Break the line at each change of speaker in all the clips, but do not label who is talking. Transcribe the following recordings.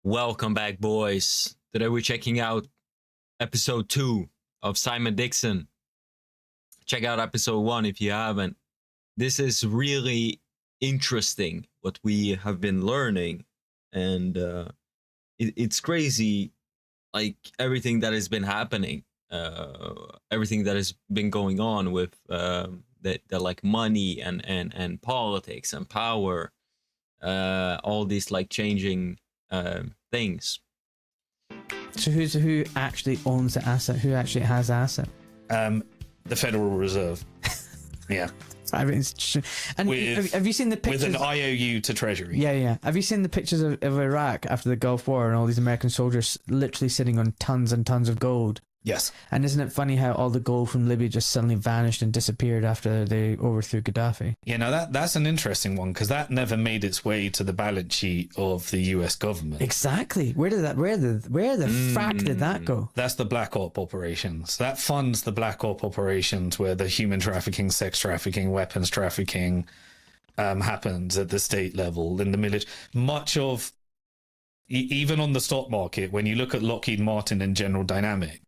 Welcome back, boys. Today we're checking out episode 2 of Simon Dixon. Check out episode 1 if you haven't. This is really interesting what we have been learning, and it's crazy, like everything that has been happening, everything that has been going on with the like money and politics and power, all these like changing things.
So who actually owns the asset? Who actually has the asset?
The Federal Reserve. Yeah.
Private institution. And have you seen the pictures?
With an IOU to Treasury.
Yeah. Have you seen the pictures of Iraq after the Gulf War and all these American soldiers literally sitting on tons and tons of gold?
Yes.
And isn't it funny how all the gold from Libya just suddenly vanished and disappeared after they overthrew Gaddafi?
Yeah, now that's an interesting one, because that never made its way to the balance sheet of the US government.
Exactly. Where the frack did that go?
That's the black op operations. That funds the black op operations where the human trafficking, sex trafficking, weapons trafficking happens at the state level, in the military. Much of, even on the stock market, when you look at Lockheed Martin and General Dynamics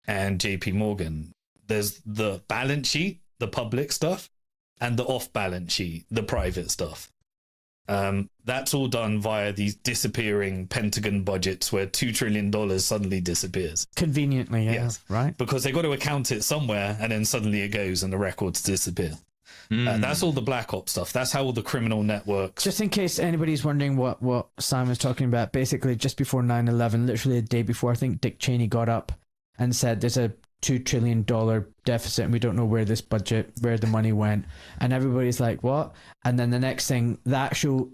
and JP Morgan, there's the balance sheet, the public stuff, and the off balance sheet, the private stuff. That's all done via these disappearing Pentagon budgets where $2 trillion suddenly disappears.
Conveniently, yeah. Yes. Right.
Because they got to account it somewhere, and then suddenly it goes and the records disappear. That's all the black ops stuff. That's how all the criminal networks...
Just in case anybody's wondering what Simon's talking about, basically just before 9/11, literally a day before, I think Dick Cheney got up and said there's a $2 trillion deficit and we don't know where the money went. And everybody's like, what? And then the next thing, the actual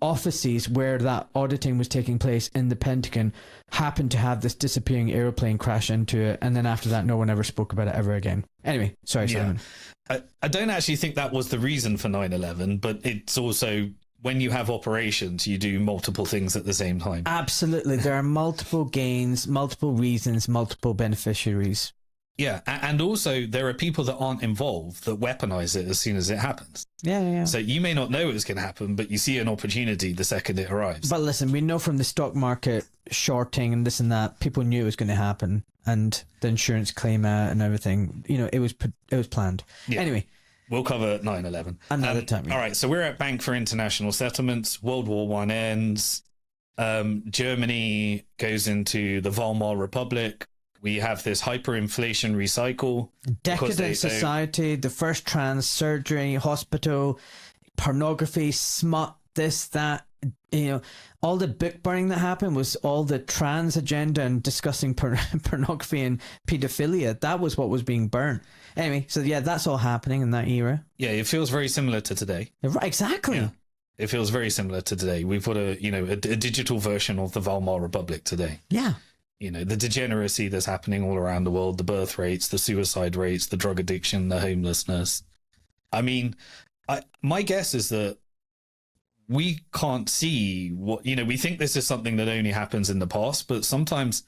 offices where that auditing was taking place in the Pentagon happened to have this disappearing airplane crash into it. And then after that, no one ever spoke about it ever again. Anyway, sorry, Simon.
I don't actually think that was the reason for 9/11, but it's also... when you have operations, you do multiple things at the same time.
Absolutely. There are multiple gains, multiple reasons, multiple beneficiaries.
Yeah. And also there are people that aren't involved that weaponize it as soon as it happens.
Yeah.
So you may not know it's going to happen, but you see an opportunity the second it arrives.
But listen, we know from the stock market shorting and this and that, people knew it was going to happen, and the insurance claim out and everything, it was planned. Yeah. Anyway.
We'll cover 9/11
another time.
All right, so we're at Bank for International Settlements. World War I ends. Germany goes into the Weimar Republic. We have this hyperinflationary cycle.
Decadent society, the first trans surgery, hospital, pornography, smut, this, that. All the book burning that happened was all the trans agenda and discussing pornography and pedophilia. That was what was being burned. Anyway, so yeah, that's all happening in that era.
Yeah, it feels very similar to today.
Right, exactly. Yeah.
It feels very similar to today. We've got a digital version of the Weimar Republic today.
Yeah.
The degeneracy that's happening all around the world, the birth rates, the suicide rates, the drug addiction, the homelessness. I mean, my guess is that we can't see what, we think this is something that only happens in the past, but sometimes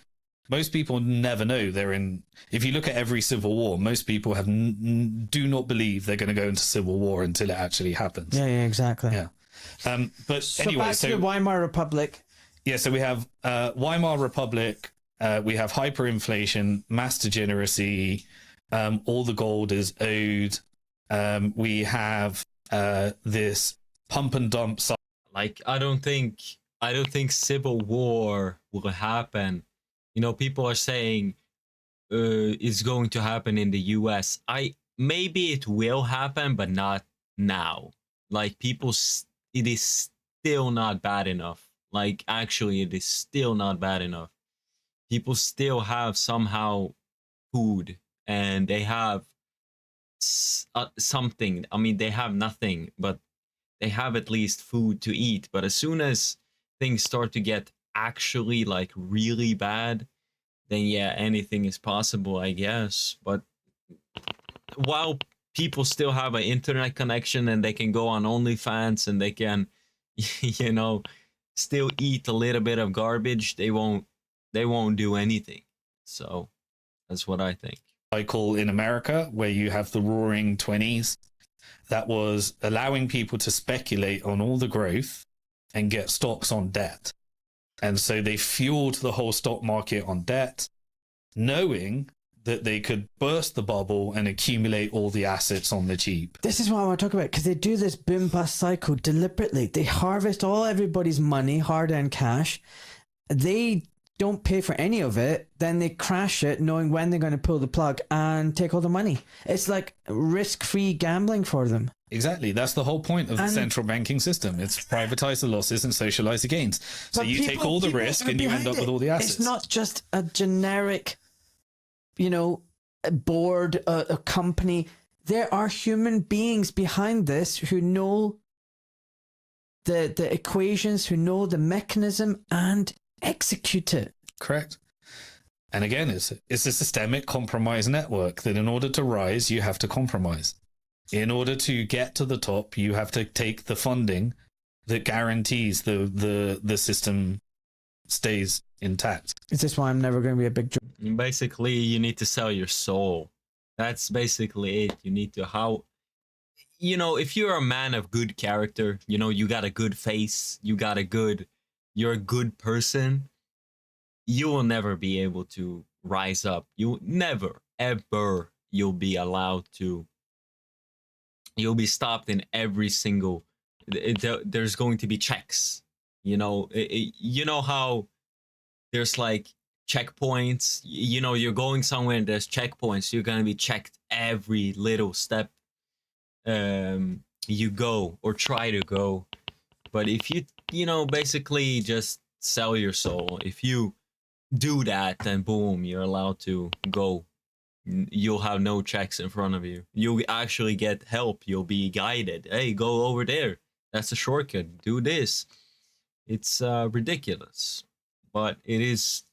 most people never know they're in. If you look at every civil war, most people do not believe they're going to go into civil war until it actually happens.
Yeah, exactly.
Yeah. But
so
anyway,
back to the Weimar Republic.
Yeah, so we have Weimar Republic, we have hyperinflation, mass degeneracy, all the gold is owed. We have this pump and dump.
Like, I don't think civil war will happen. People are saying it's going to happen in the US. Maybe it will happen, but not now. Like, it is still not bad enough. Like, actually, it is still not bad enough. People still have somehow food, and they have something. I mean, they have nothing, but they have at least food to eat. But as soon as things start to get actually like really bad, then yeah, anything is possible, I guess. But while people still have an internet connection and they can go on OnlyFans and they can, still eat a little bit of garbage, they won't do anything. So that's what I think.
Cycle in America where you have the Roaring 20s. That was allowing people to speculate on all the growth and get stocks on debt. And so they fueled the whole stock market on debt, knowing that they could burst the bubble and accumulate all the assets on the cheap.
This is what I want to talk about, because they do this boom bust cycle deliberately. They harvest all everybody's money, hard-earned cash. They don't pay for any of it. Then they crash it, knowing when they're going to pull the plug and take all the money. It's like risk-free gambling for them.
Exactly. That's the whole point of the central banking system. It's privatize the losses and socialize the gains. So you take all the risk and you end up with all the assets.
It's not just a generic, a board, a company. There are human beings behind this who know the equations, who know the mechanism and execute it.
Correct. And again, it's a systemic compromise network that in order to rise, you have to compromise. In order to get to the top, you have to take the funding that guarantees the system stays intact.
Is this why I'm never going to be a big joke?
Basically, you need to sell your soul. That's basically it. You need to if you're a man of good character, you got a good face, you're a good person, you will never be able to rise up. You never, ever, you'll be allowed to. You'll be stopped in every single. There's going to be checks. You know how there's like checkpoints. You're going somewhere and there's checkpoints. You're gonna be checked every little step you go or try to go. But if you basically just sell your soul, if you do that, then boom, you're allowed to go. You'll have no checks in front of you. You'll actually get help. You'll be guided. Hey, go over there. That's a shortcut. Do this. It's ridiculous, but it is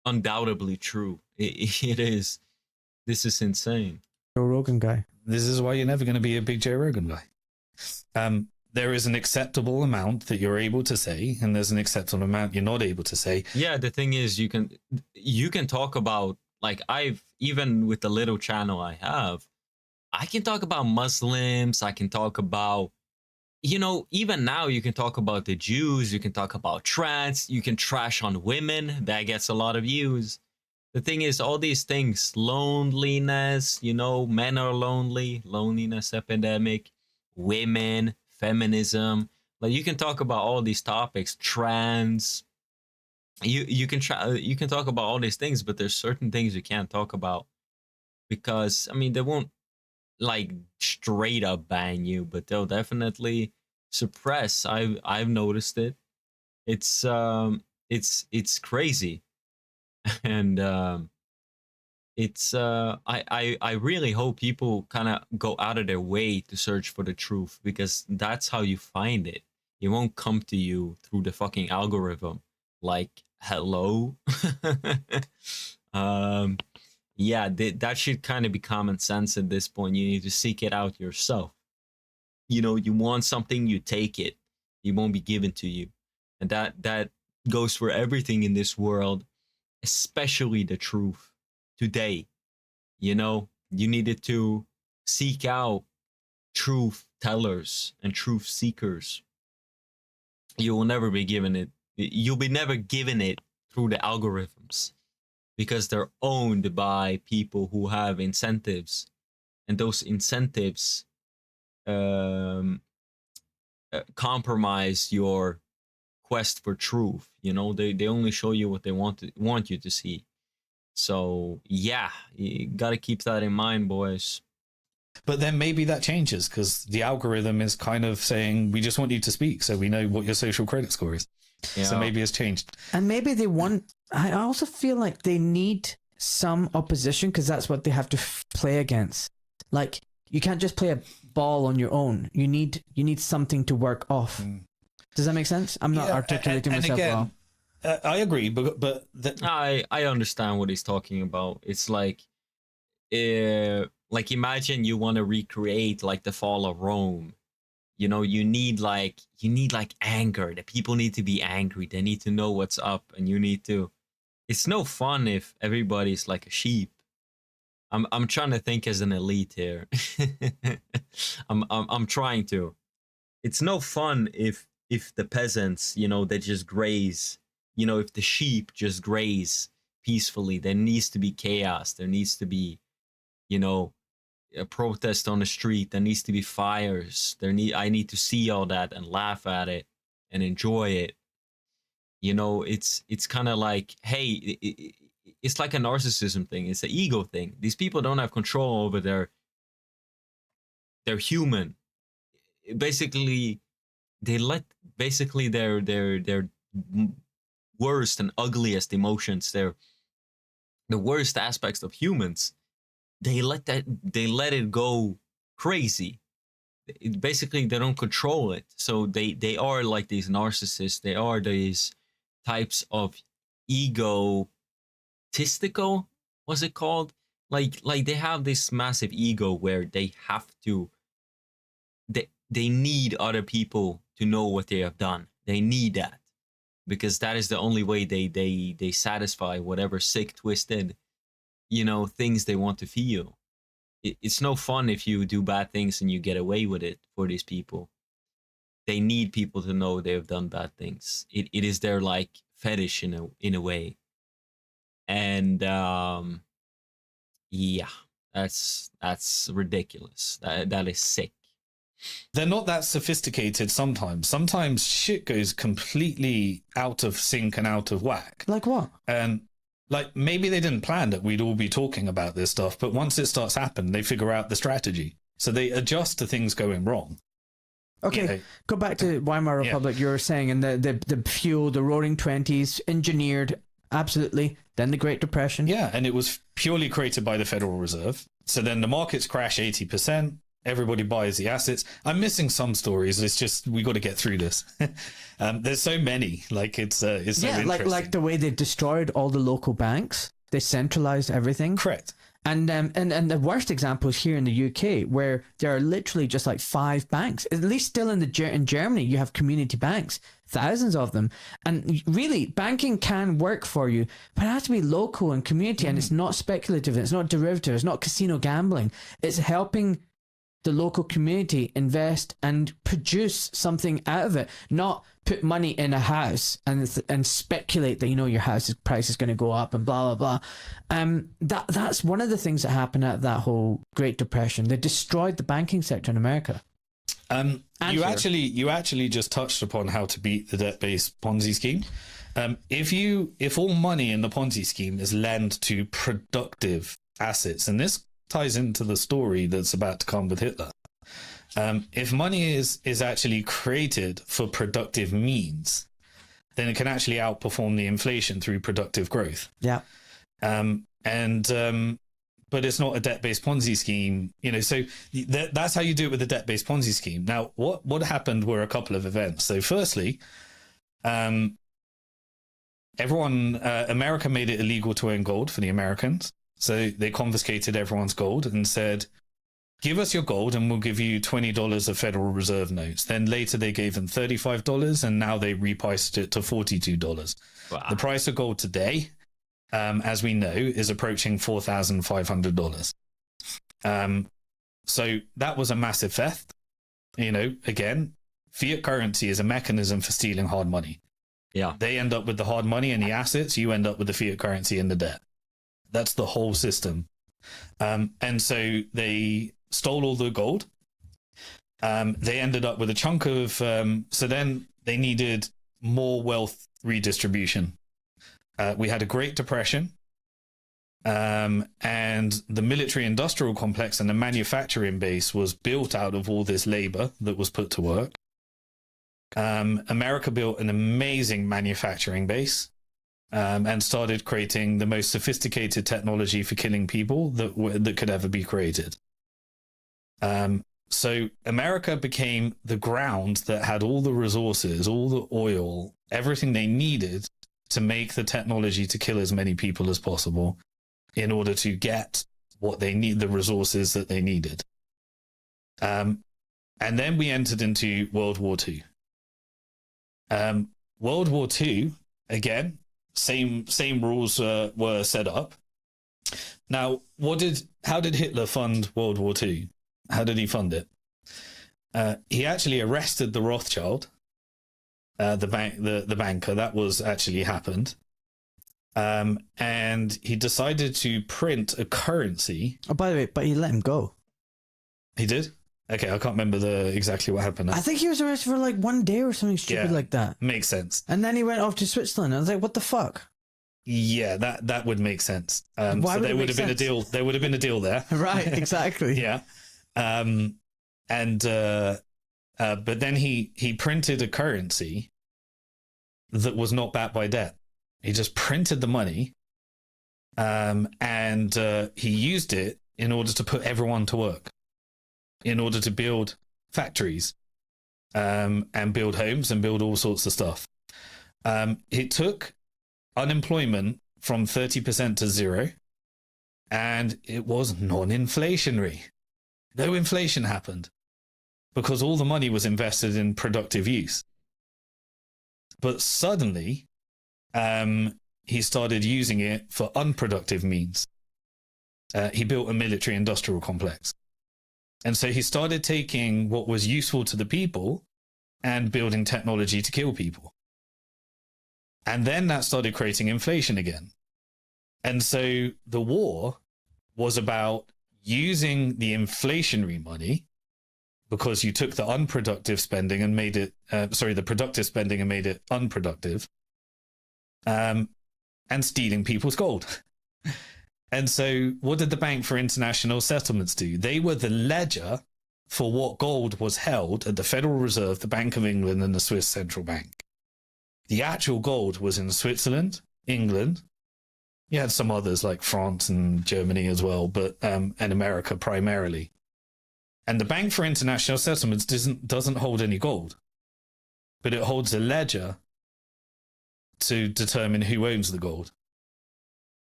undoubtedly true. It is. This is insane.
Joe Rogan guy.
This is why you're never going to be a big Joe Rogan guy. There is an acceptable amount that you're able to say, and there's an acceptable amount you're not able to say.
Yeah, the thing is, you can talk about, like, even with the little channel I have, I can talk about Muslims. I can talk about, even now you can talk about the Jews. You can talk about trans. You can trash on women. That gets a lot of views. The thing is, all these things, loneliness, men are lonely, loneliness epidemic, women, feminism. Like, you can talk about all these topics, trans. You can talk about all these things, but there's certain things you can't talk about because they won't like straight up ban you, but they'll definitely suppress. I've noticed it. It's crazy, and I really hope people kind of go out of their way to search for the truth, because that's how you find it. It won't come to you through the fucking algorithm. Like, hello. That should kind of be common sense at this point. You need to seek it out yourself. You want something, you take it. It won't be given to you. And that goes for everything in this world, especially the truth. Today, you needed to seek out truth tellers and truth seekers. You will never be given it. You'll be never given it through the algorithms, because they're owned by people who have incentives, and those incentives compromise your quest for truth. They only show you what they want you to see. So yeah, you got to keep that in mind, boys.
But then maybe that changes, because the algorithm is kind of saying, we just want you to speak so we know what your social credit score is. Yeah. So maybe it's changed.
And maybe they want, I also feel like they need some opposition, because that's what they have to play against. Like, you can't just play a ball on your own. You need something to work off. Does that make sense? I'm not articulating myself well.
I agree, but
I understand what he's talking about. It's like imagine you want to recreate like the fall of Rome. You need like anger. The people need to be angry. They need to know what's up, and you need to. It's no fun if everybody's like a sheep. I'm trying to think as an elite here. I'm trying to. It's no fun if the peasants, they just graze if the sheep just graze peacefully, there needs to be chaos. There needs to be, a protest on the street. There needs to be fires. I need to see all that and laugh at it and enjoy it. It's kind of like, hey, it's like a narcissism thing. It's an ego thing. These people don't have control over their human. Basically, they let their worst and ugliest emotions, the worst aspects of humans, they let it go crazy. Basically, they don't control it. So they are like these narcissists. They are these types of egotistical, what's it called? Like they have this massive ego where they have to, they need other people to know what they have done. They need that, because that is the only way they satisfy whatever sick, twisted, things they want to feel. It's no fun if you do bad things and you get away with it for these people. They need people to know they have done bad things. It is their like fetish in a way. And yeah, that's ridiculous. That is sick.
They're not that sophisticated sometimes. Sometimes shit goes completely out of sync and out of whack.
Like what?
And like maybe they didn't plan that we'd all be talking about this stuff, but once it starts happening, they figure out the strategy. So they adjust to things going wrong.
Okay, go back to Weimar Republic. You were saying, and the fuel, the Roaring Twenties, engineered, absolutely. Then the Great Depression.
Yeah, and it was purely created by the Federal Reserve. So then the markets crash 80%. Everybody buys the assets. I'm missing some stories. It's just we got to get through this. There's so many. Like it's so interesting.
like the way they destroyed all the local banks. They centralized everything.
Correct.
And the worst example is here in the UK, where there are literally just like 5 banks. At least still in Germany, you have community banks, thousands of them. And really, banking can work for you, but it has to be local and community, and it's not speculative, it's not derivative, it's not casino gambling. It's helping the local community invest and produce something out of it, not put money in a house and speculate that your house's price is going to go up and blah blah blah. That's one of the things that happened at that whole Great Depression. They destroyed the banking sector in America. You actually just touched upon how to beat the debt-based Ponzi scheme. If all money in the Ponzi scheme is lent to productive assets, and this ties into the story that's about to come with Hitler. If money is actually created for productive means, then it can actually outperform the inflation through productive growth. Yeah.
But it's not a debt-based Ponzi scheme, so that's how you do it with the debt-based Ponzi scheme. Now, what happened were a couple of events. So firstly, America made it illegal to own gold for the Americans. So they confiscated everyone's gold and said, give us your gold and we'll give you $20 of Federal Reserve notes. Then later they gave them $35 and now they repriced it to $42.
Wow.
The price of gold today, as we know, is approaching $4,500. So that was a massive theft. Again, fiat currency is a mechanism for stealing hard money.
Yeah.
They end up with the hard money and the assets. You end up with the fiat currency and the debt. That's the whole system. And so they stole all the gold. They ended up with a chunk of... so then they needed more wealth redistribution. We had a Great Depression. And the military-industrial complex and the manufacturing base was built out of all this labor that was put to work. America built an amazing manufacturing base. And started creating the most sophisticated technology for killing people that could ever be created. So America became the ground that had all the resources, all the oil, everything they needed to make the technology to kill as many people as possible in order to get what they need, the resources that they needed. And then we entered into World War II. World War II, again, same rules were set up. Now, how did Hitler fund World War II? How did he fund it? He actually arrested the Rothschild the banker. That was actually happened. And he decided to print a currency.
Oh, by the way, but he let him go.
He did? Okay, I can't remember exactly what happened.
I think he was arrested for like 1 day or something stupid like that.
Makes sense.
And then he went off to Switzerland. I was like, what the fuck?
Yeah, that would make sense.
Why
so
would
there
it
would
make
have been a
sense?
deal. There would have been a deal there.
Right, exactly.
Yeah. But then he printed a currency that was not backed by debt. He just printed the money, and he used it in order to put everyone to work, in order to build factories, and build homes and build all sorts of stuff. It took unemployment from 30% to 0, and it was non-inflationary. No inflation happened because all the money was invested in productive use. But suddenly, he started using it for unproductive means. He built a military-industrial complex. And so he started taking what was useful to the people and building technology to kill people. And then that started creating inflation again. And so the war was about using the inflationary money, because you took the unproductive spending and made it, the productive spending and made it unproductive, and stealing people's gold. And so what did the Bank for International Settlements do? They were the ledger for what gold was held at the Federal Reserve, the Bank of England, and the Swiss Central Bank. The actual gold was in Switzerland, England. You had some others like France and Germany as well, but and America primarily. And the Bank for International Settlements doesn't hold any gold, but it holds a ledger to determine who owns the gold.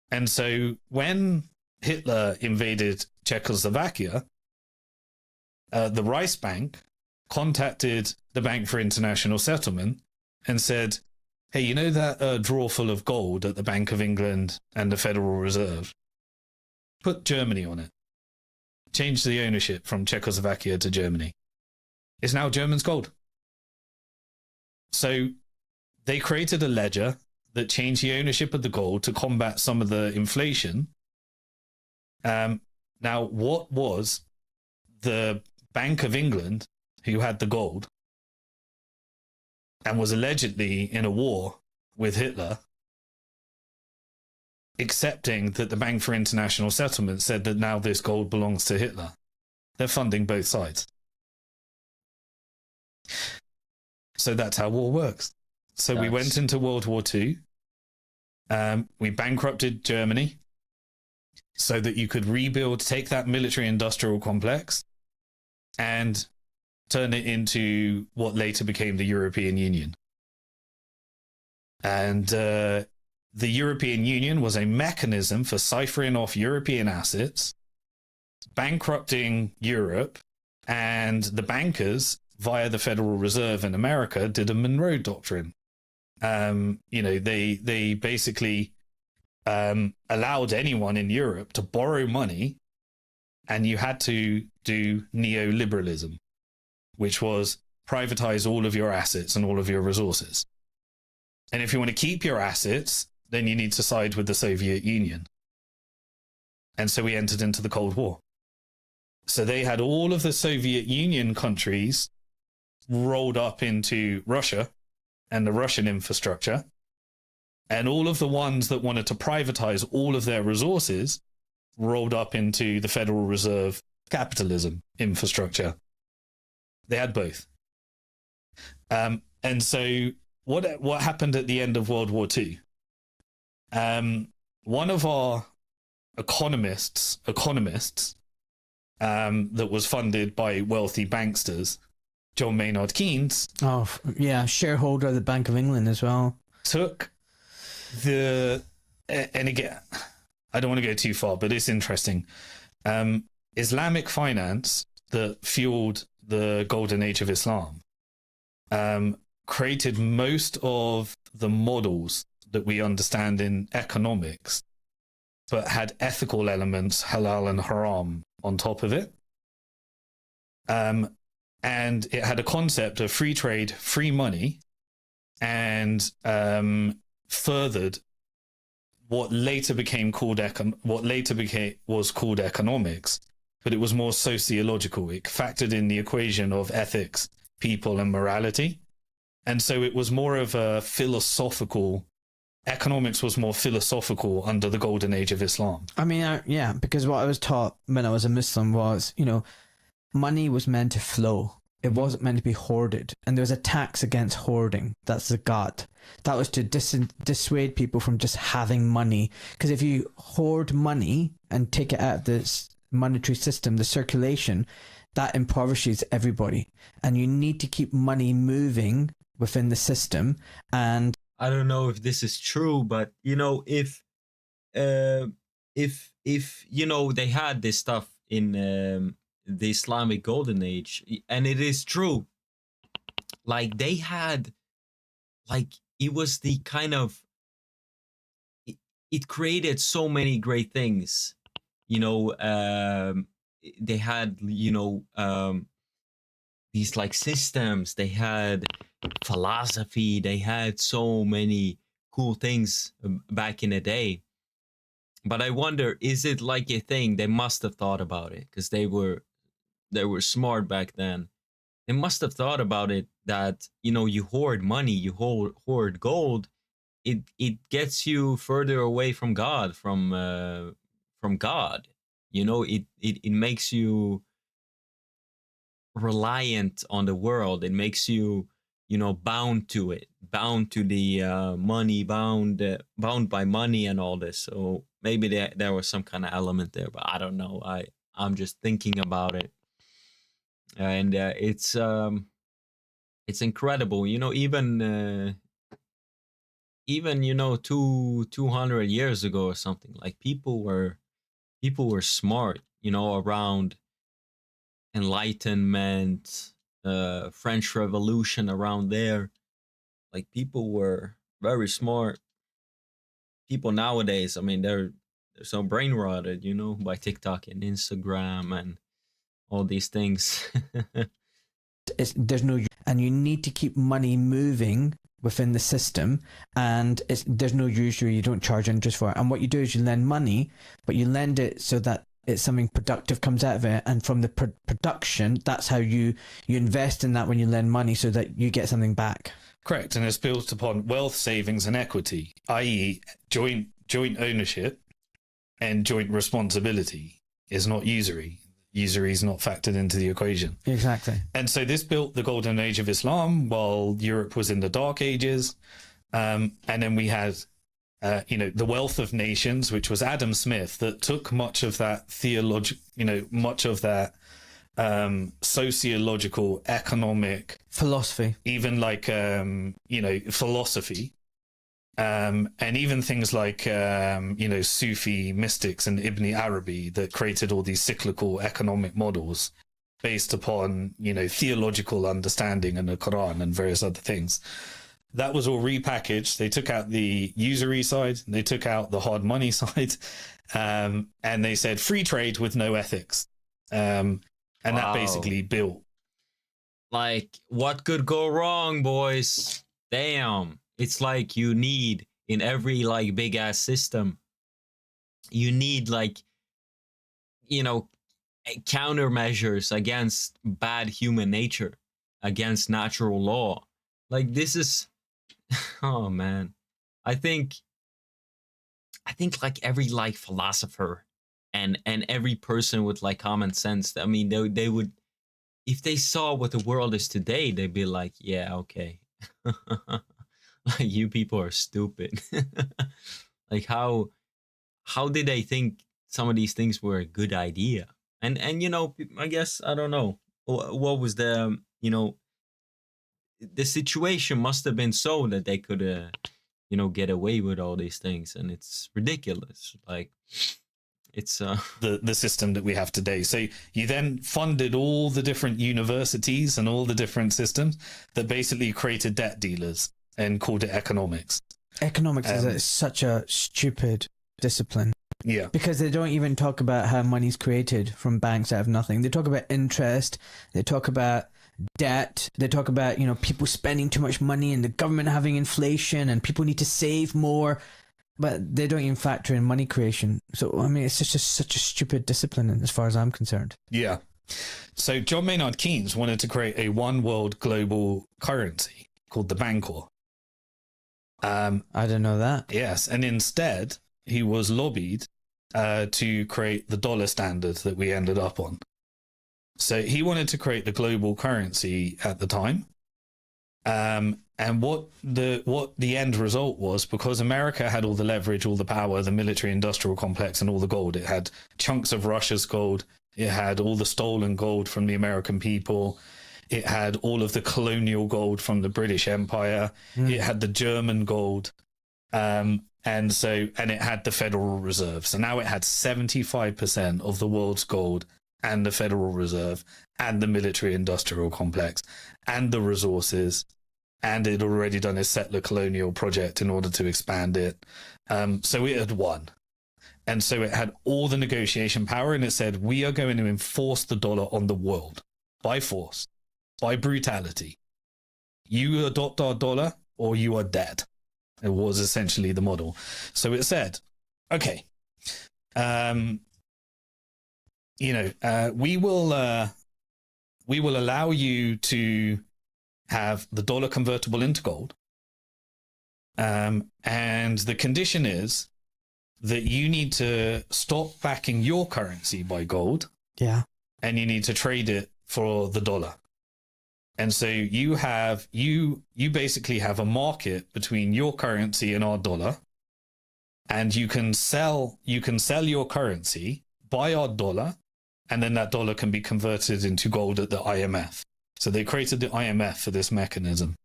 And so when Hitler invaded Czechoslovakia, the Reichsbank contacted the Bank for International Settlement and said, hey, you know that drawer full of gold at the Bank of England and the Federal Reserve? Put Germany on it. Change the ownership from Czechoslovakia to Germany. It's now German's gold. So they created a ledger that changed the ownership of the gold to combat some of the inflation. Now, what was the Bank of England, who had the gold and was allegedly in a war with Hitler, accepting that the Bank for International Settlement said that now this gold belongs to Hitler? They're funding both sides. So that's how war works. So we went into World War II. We bankrupted Germany so that you could rebuild, take that military-industrial complex and turn it into what later became the European Union. And the European Union was a mechanism for ciphering off European assets, bankrupting Europe, and the bankers, via the Federal Reserve in America, did a Monroe Doctrine. They basically allowed anyone in Europe to borrow money, and you had to do neoliberalism, which was privatize all of your assets and all of your resources. And if you want to keep your assets, then you need to side with the Soviet Union. And so we entered into the Cold War. So they had all of the Soviet Union countries rolled up into Russia and the Russian infrastructure, and all of the ones that wanted to privatize all of their resources rolled up into the Federal Reserve capitalism infrastructure. They had both. And so what happened at the end of World War II? One of our economists that was funded by wealthy banksters, John Maynard Keynes.
Oh, yeah, shareholder of the Bank of England as well.
Took and again, I don't want to go too far, but it's interesting. Islamic finance that fueled the golden age of Islam created most of the models that we understand in economics, but had ethical elements, halal and haram, on top of it. And it had a concept of free trade, free money, and furthered what later was called economics, but it was more sociological. It factored in the equation of ethics, people, and morality. And so it was more of a philosophical, economics was more philosophical under the golden age of Islam.
I mean, yeah, because what I was taught when I was a Muslim was, money was meant to flow. It wasn't meant to be hoarded. And there was a tax against hoarding. That's the zakat. That was to dissuade people from just having money. Because if you hoard money and take it out of this monetary system, the circulation, that impoverishes everybody. And you need to keep money moving within the system. And
I don't know if this is true, but if they had this stuff in the Islamic golden age, and it is true, like they had, like it was the kind of, it created so many great things, they had these like systems, they had philosophy, they had so many cool things back in the day. But I wonder, is it like a thing? They must have thought about it, because they were smart back then. They must have thought about it, that you hoard money, you hoard gold, it gets you further away from God, from God. It makes you reliant on the world. It makes you bound to it, bound to the money, bound by money and all this. So maybe there was some kind of element there, but I don't know. I'm just thinking about it, and it's incredible. Even 200 years ago or something, like people were smart, around Enlightenment, French Revolution, around there. Like people were very smart. People nowadays, I mean, they're so brain rotted, by TikTok and Instagram and all these things.
there's no, and you need to keep money moving within the system, and there's no usury. You don't charge interest for it. And what you do is you lend money, but you lend it so that it's something productive comes out of it, and from the production, that's how you invest in that when you lend money, so that you get something back.
Correct, and it's built upon wealth, savings, and equity, i.e., joint ownership and joint responsibility is not usury. Usury is not factored into the equation.
Exactly.
And so this built the golden age of Islam while Europe was in the dark ages, and then we had the Wealth of Nations, which was Adam Smith, that took much of that sociological, economic
philosophy,
even like philosophy, and even things like Sufi mystics and Ibn Arabi, that created all these cyclical economic models based upon theological understanding and the Quran and various other things. That was all repackaged. They took out the usury side, they took out the hard money side, and they said free trade with no ethics. And that basically built.
Like, what could go wrong, boys? Damn. It's like you need, in every like big ass system, you need like, countermeasures against bad human nature, against natural law. Like, this is, oh man, I think like every like philosopher and every person with like common sense, I mean, they would, if they saw what the world is today, they'd be like, yeah, okay. Like, you people are stupid. Like, how did they think some of these things were a good idea? And I guess, I don't know, what was the, the situation must have been so that they could get away with all these things, and it's ridiculous. Like, it's
the system that we have today. So you then funded all the different universities and all the different systems that basically created debt dealers and called it economics.
Economics is such a stupid discipline.
Yeah.
Because they don't even talk about how money's created from banks out of nothing. They talk about interest. They talk about debt. They talk about, people spending too much money and the government having inflation and people need to save more, but they don't even factor in money creation. So, I mean, it's just such a stupid discipline as far as I'm concerned.
Yeah. So John Maynard Keynes wanted to create a one world global currency called the Bancor.
I didn't know that.
Yes. And instead, he was lobbied to create the dollar standard that we ended up on. So he wanted to create the global currency at the time. And what the end result was, because America had all the leverage, all the power, the military industrial complex, and all the gold. It had chunks of Russia's gold. It had all the stolen gold from the American people. It had all of the colonial gold from the British Empire. It had the German gold. And it had the Federal Reserve. So now it had 75% of the world's gold and the Federal Reserve and the military industrial complex and the resources. And it had already done a settler colonial project in order to expand it. So it had won. And so it had all the negotiation power, and it said, we are going to enforce the dollar on the world by force. By brutality. You adopt our dollar or you are dead. It was essentially the model. So it said, okay, we will allow you to have the dollar convertible into gold. And the condition is that you need to stop backing your currency by gold.
Yeah.
And you need to trade it for the dollar. And so you basically have a market between your currency and our dollar, and you can sell your currency, buy our dollar, and then that dollar can be converted into gold at the IMF. So they created the IMF for this mechanism.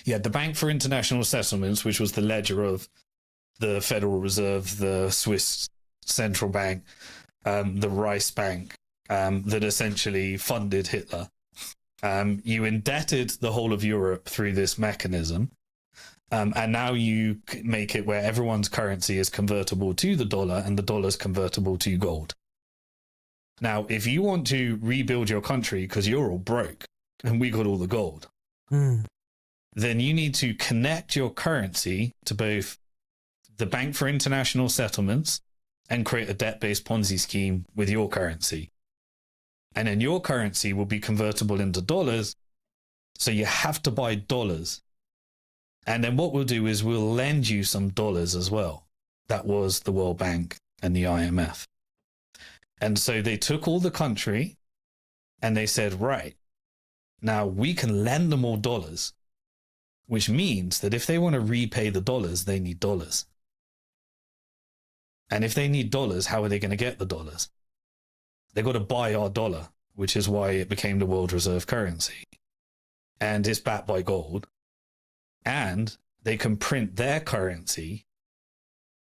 You had the Bank for International Settlements, which was the ledger of the Federal Reserve, the Swiss Central Bank, the Reichsbank, that essentially funded Hitler. You indebted the whole of Europe through this mechanism, and now you make it where everyone's currency is convertible to the dollar and the dollar's convertible to gold. Now, if you want to rebuild your country because you're all broke and we got all the gold, then you need to connect your currency to both the Bank for International Settlements and create a debt-based Ponzi scheme with your currency. And then your currency will be convertible into dollars. So you have to buy dollars. And then what we'll do is we'll lend you some dollars as well. That was the World Bank and the IMF. And so they took all the country and they said, right, now we can lend them all dollars, which means that if they want to repay the dollars, they need dollars. And if they need dollars, how are they going to get the dollars? They got to buy our dollar, which is why it became the world reserve currency. And it's backed by gold. And they can print their currency,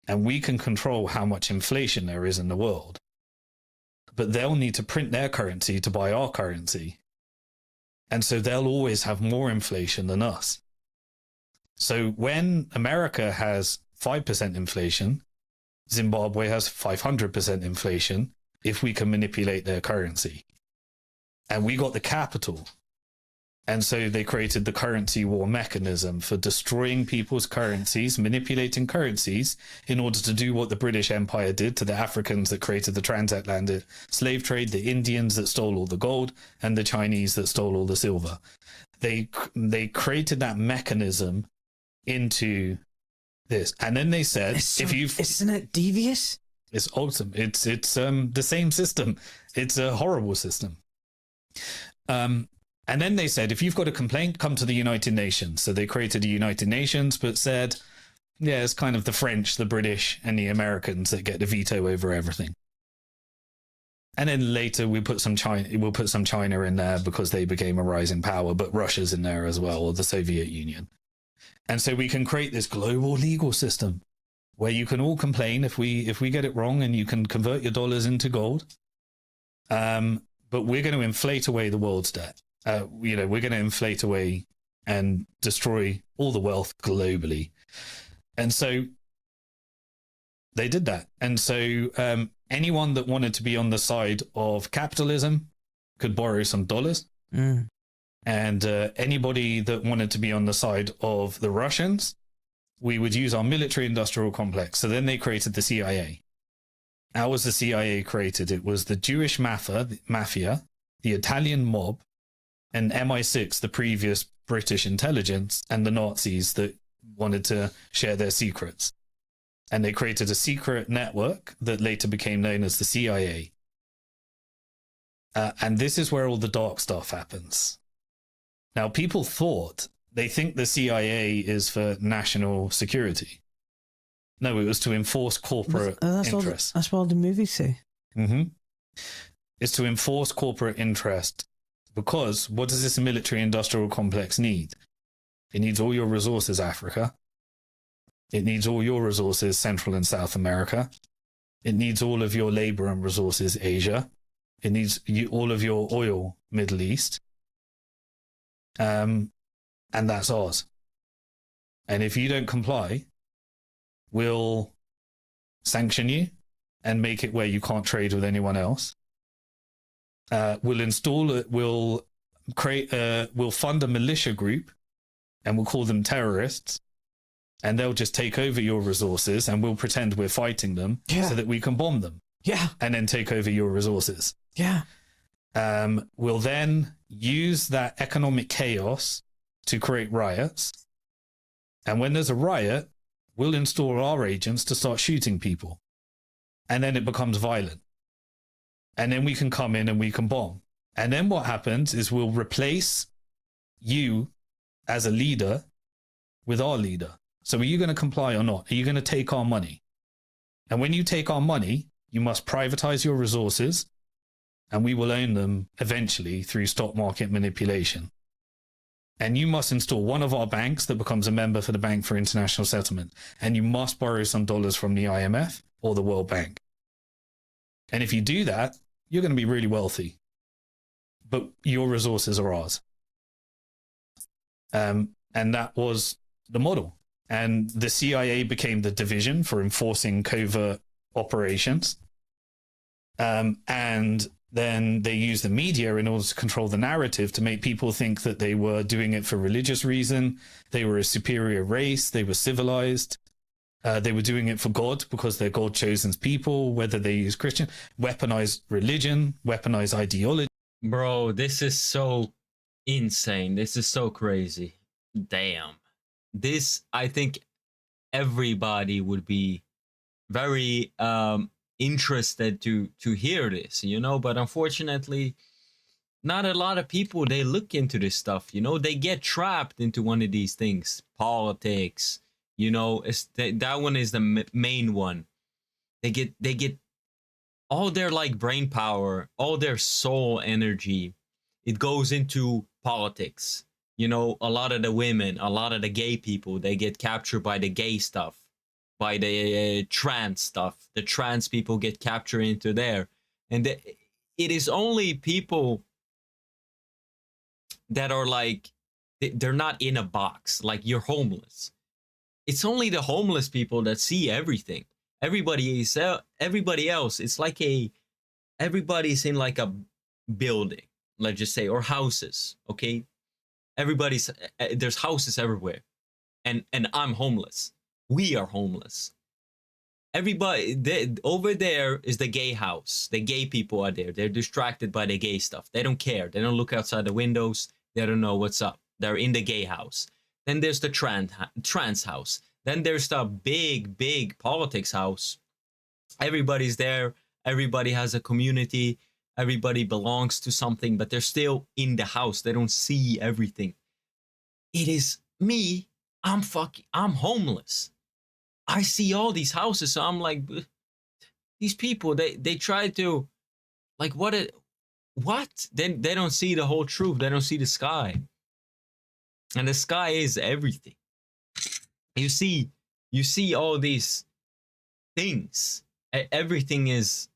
and we can control how much inflation there is in the world. But they'll need to print their currency to buy our currency. And so they'll always have more inflation than us. So when America has 5% inflation, Zimbabwe has 500% inflation, if we can manipulate their currency. And we got the capital. And so they created the currency war mechanism for destroying people's currencies, manipulating currencies in order to do what the British Empire did to the Africans that created the transatlantic slave trade, the Indians that stole all the gold, and the Chinese that stole all the silver. They created that mechanism into this. And then they said,
isn't it devious?
It's awesome. It's the same system. It's a horrible system. And then they said, if you've got a complaint, come to the United Nations. So they created the United Nations, but said, yeah, it's kind of the French, the British, and the Americans that get the veto over everything. And then later we'll put some China in there because they became a rising power, but Russia's in there as well, or the Soviet Union. And so we can create this global legal system where you can all complain if we get it wrong, and you can convert your dollars into gold. But we're going to inflate away the world's debt. We're going to inflate away and destroy all the wealth globally. And so they did that. And so anyone that wanted to be on the side of capitalism could borrow some dollars
Mm.
And anybody that wanted to be on the side of the Russians, we would use our military-industrial complex. So then they created the CIA. How was the CIA created? It was the Jewish mafia, the Italian mob, and MI6, the previous British intelligence, and the Nazis that wanted to share their secrets. And they created a secret network that later became known as the CIA. And this is where all the dark stuff happens. Now, people they think the CIA is for national security. No, it was to enforce corporate interests.
That's what all the movies say.
Mm-hmm. It's to enforce corporate interest, because what does this military-industrial complex need? It needs all your resources, Africa. It needs all your resources, Central and South America. It needs all of your labor and resources, Asia. It needs all of your oil, Middle East. And that's ours. And if you don't comply, we'll sanction you and make it where you can't trade with anyone else. We'll install it. We'll fund a militia group, and we'll call them terrorists. And they'll just take over your resources, and we'll pretend we're fighting them so that we can bomb them.
Yeah.
And then take over your resources.
Yeah.
We'll then use that economic chaos to create riots. And when there's a riot, we'll install our agents to start shooting people. And then it becomes violent. And then we can come in and we can bomb. And then what happens is we'll replace you as a leader with our leader. So are you going to comply or not? Are you going to take our money? And when you take our money, you must privatize your resources, and we will own them eventually through stock market manipulation. And you must install one of our banks that becomes a member for the Bank for International Settlement. And you must borrow some dollars from the IMF or the World Bank. And if you do that, you're going to be really wealthy. But your resources are ours. And that was the model. And the CIA became the division for enforcing covert operations. And then they used the media in order to control the narrative to make people think that they were doing it for religious reason. They were a superior race. They were civilized. They were doing it for God because they're God-chosen people, whether they use Christian, weaponized religion, weaponized ideology.
Bro, this is so insane. This is so crazy. Damn. This, I think everybody would be very interested to hear this, you know, but unfortunately, not a lot of people, they look into this stuff, you know, they get trapped into one of these things, politics, you know, that one is the main one. They get all their like brain power, all their soul energy, it goes into politics. You know, a lot of the women, a lot of the gay people, they get captured by the gay stuff, by the trans stuff. The trans people get captured into there. And it is only people that are like, they're not in a box, like you're homeless. It's only the homeless people that see everything. Everybody else, it's like everybody's in like a building, let's just say, or houses, okay? There's houses everywhere, and I'm homeless. We are homeless. Everybody over there is the gay house. The gay people are there. They're distracted by the gay stuff. They don't care. They don't look outside the windows. They don't know what's up. They're in the gay house. Then there's the trans house. Then there's the big politics house. Everybody's there. Everybody has a community. Everybody belongs to something, but they're still in the house. They don't see everything. It is me. I'm homeless. I see all these houses, so I'm like, these people, they try to, like, what? Then they don't see the whole truth. They don't see the sky. And the sky is everything. You see all these things. Everything is,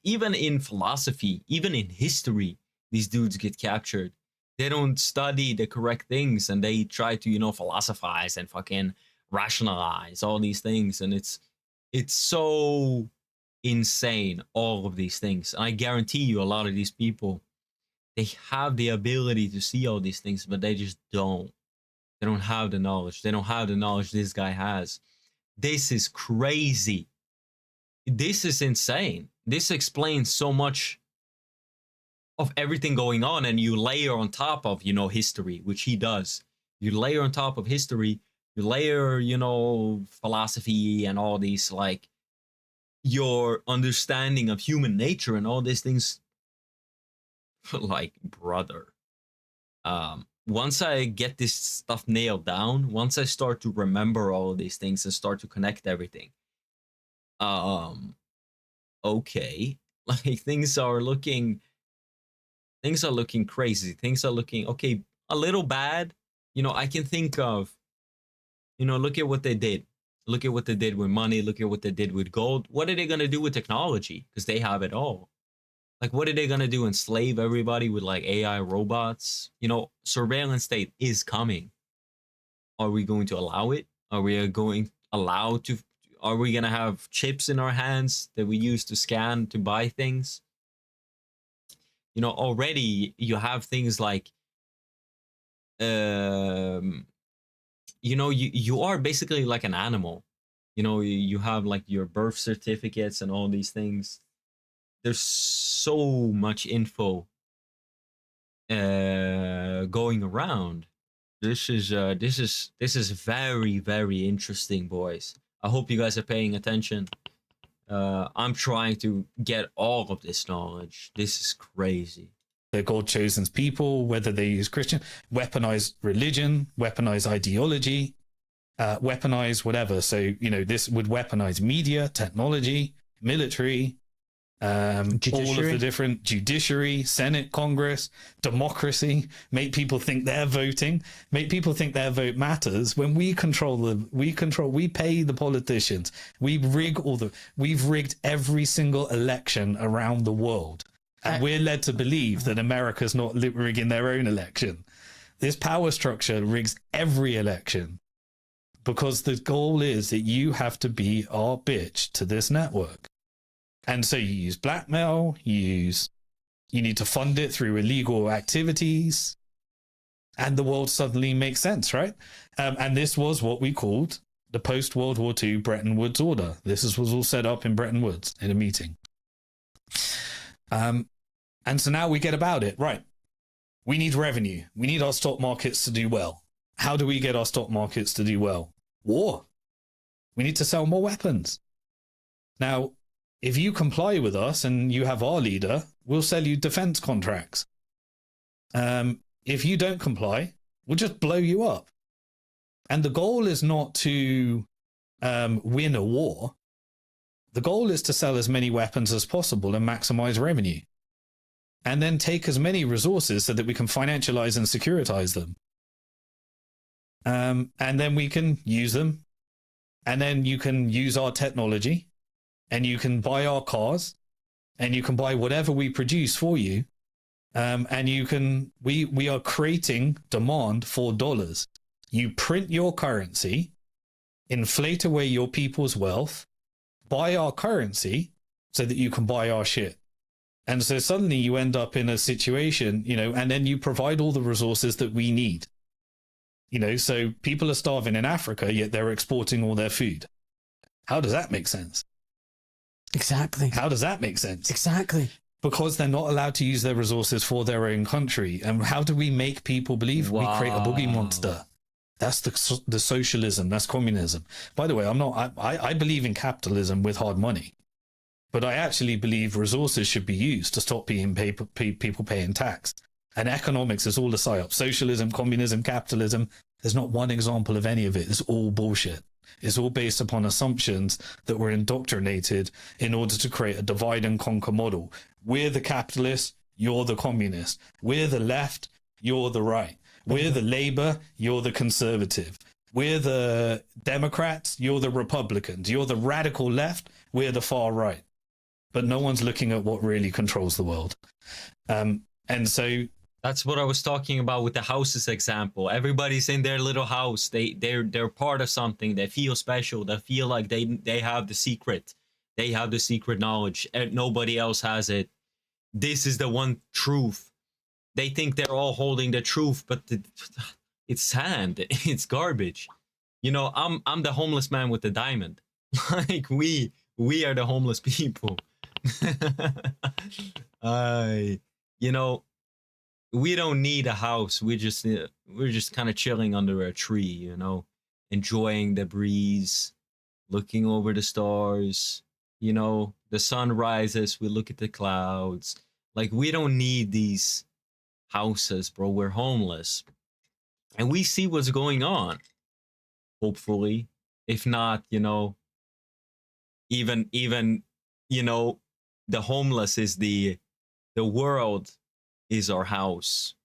even in philosophy, even in history, these dudes get captured. They don't study the correct things, and they try to, you know, philosophize and fucking rationalize all these things. And it's so insane, all of these things. I guarantee you a lot of these people, They have the ability to see all these things, but they just don't. They don't have the knowledge. They don't have the knowledge this guy has. This is crazy. This is insane. This explains so much of everything going on, and you layer on top of, history, which he does. You layer on top of history, you layer, philosophy and all these, like, your understanding of human nature and all these things. Like, brother. Once I get this stuff nailed down, once I start to remember all of these things and start to connect everything, okay, like, things are looking crazy. Things are looking, okay, a little bad. I can think of, look at what they did. Look at what they did with money. Look at what they did with gold. What are they going to do with technology? Because they have it all. Like, what are they going to do? Enslave everybody with, like, AI robots? Surveillance state is coming. Are we going to allow it? Are we going to have chips in our hands that we use to scan to buy things? Already you have things like, you are basically like an animal. You have, like, your birth certificates and all these things. There's so much info going around. This is very, very interesting, boys. I hope you guys are paying attention. I'm trying to get all of this knowledge. This is crazy.
They're God chosen people, whether they use Christian, weaponize religion, weaponize ideology, weaponize whatever. So, this would weaponize media, technology, military, all of the different judiciary, Senate, Congress, democracy, make people think they're voting, make people think their vote matters. When we control we pay the politicians, we've rigged every single election around the world. And we're led to believe that America's not rigging their own election. This power structure rigs every election because the goal is that you have to be our bitch to this network. And so you use blackmail, you need to fund it through illegal activities, and the world suddenly makes sense, right? And this was what we called the post-World War II Bretton Woods order. This was all set up in Bretton Woods in a meeting. And so now we get about it, right? We need revenue. We need our stock markets to do well. How do we get our stock markets to do well? War. We need to sell more weapons. Now, if you comply with us and you have our leader, we'll sell you defense contracts. If you don't comply, we'll just blow you up. And the goal is not to win a war. The goal is to sell as many weapons as possible and maximize revenue. And then take as many resources so that we can financialize and securitize them. And then we can use them. And then you can use our technology. And you can buy our cars. And you can buy whatever we produce for you. And you can, we are creating demand for dollars. You print your currency, inflate away your people's wealth, buy our currency so that you can buy our shit. And so suddenly you end up in a situation, and then you provide all the resources that we need. So people are starving in Africa, yet they're exporting all their food. How does that make sense?
Exactly.
How does that make sense?
Exactly.
Because they're not allowed to use their resources for their own country. And how do we make people believe?
Wow.
We create a boogie monster. That's the socialism. That's communism. By the way, I believe in capitalism with hard money. But I actually believe resources should be used to stop people paying tax. And economics is all a psyop. Socialism, communism, capitalism, there's not one example of any of it. It's all bullshit. It's all based upon assumptions that were indoctrinated in order to create a divide and conquer model. We're the capitalists, you're the communist. We're the left, you're the right. We're the Labour, you're the conservative. We're the Democrats, you're the Republicans. You're the radical left, we're the far right. But no one's looking at what really controls the world. And so
that's what I was talking about with the houses example. Everybody's in their little house. They're part of something. They feel special. They feel like they have the secret. They have the secret knowledge and nobody else has it. This is the one truth they think they're all holding the truth, but it's sand. It's garbage. You know, I'm the homeless man with the diamond. Like we are the homeless people. You know, we don't need a house. We're just kind of chilling under a tree, you know, enjoying the breeze, looking over the stars. You know, the sun rises, we look at the clouds. Like, we don't need these houses, bro. We're homeless. And we see what's going on. Hopefully. If not, you know, even you know, the homeless is the world is our house.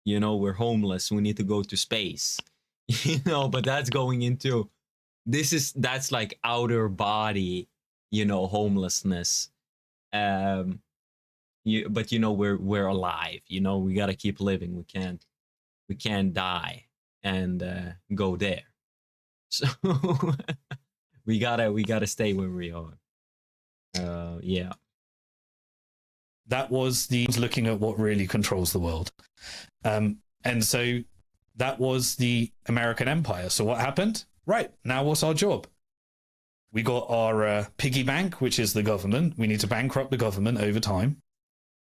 You know, we're homeless. We need to go to space. You know, but that's going into that's like outer body, you know, homelessness. But you know, we're alive. You know, we gotta keep living. We can't die and go there. So we gotta stay where we are. Yeah.
That was the looking at what really controls the world. And so that was the American empire. So what happened? Right, now what's our job? We got our piggy bank, which is the government. We need to bankrupt the government over time.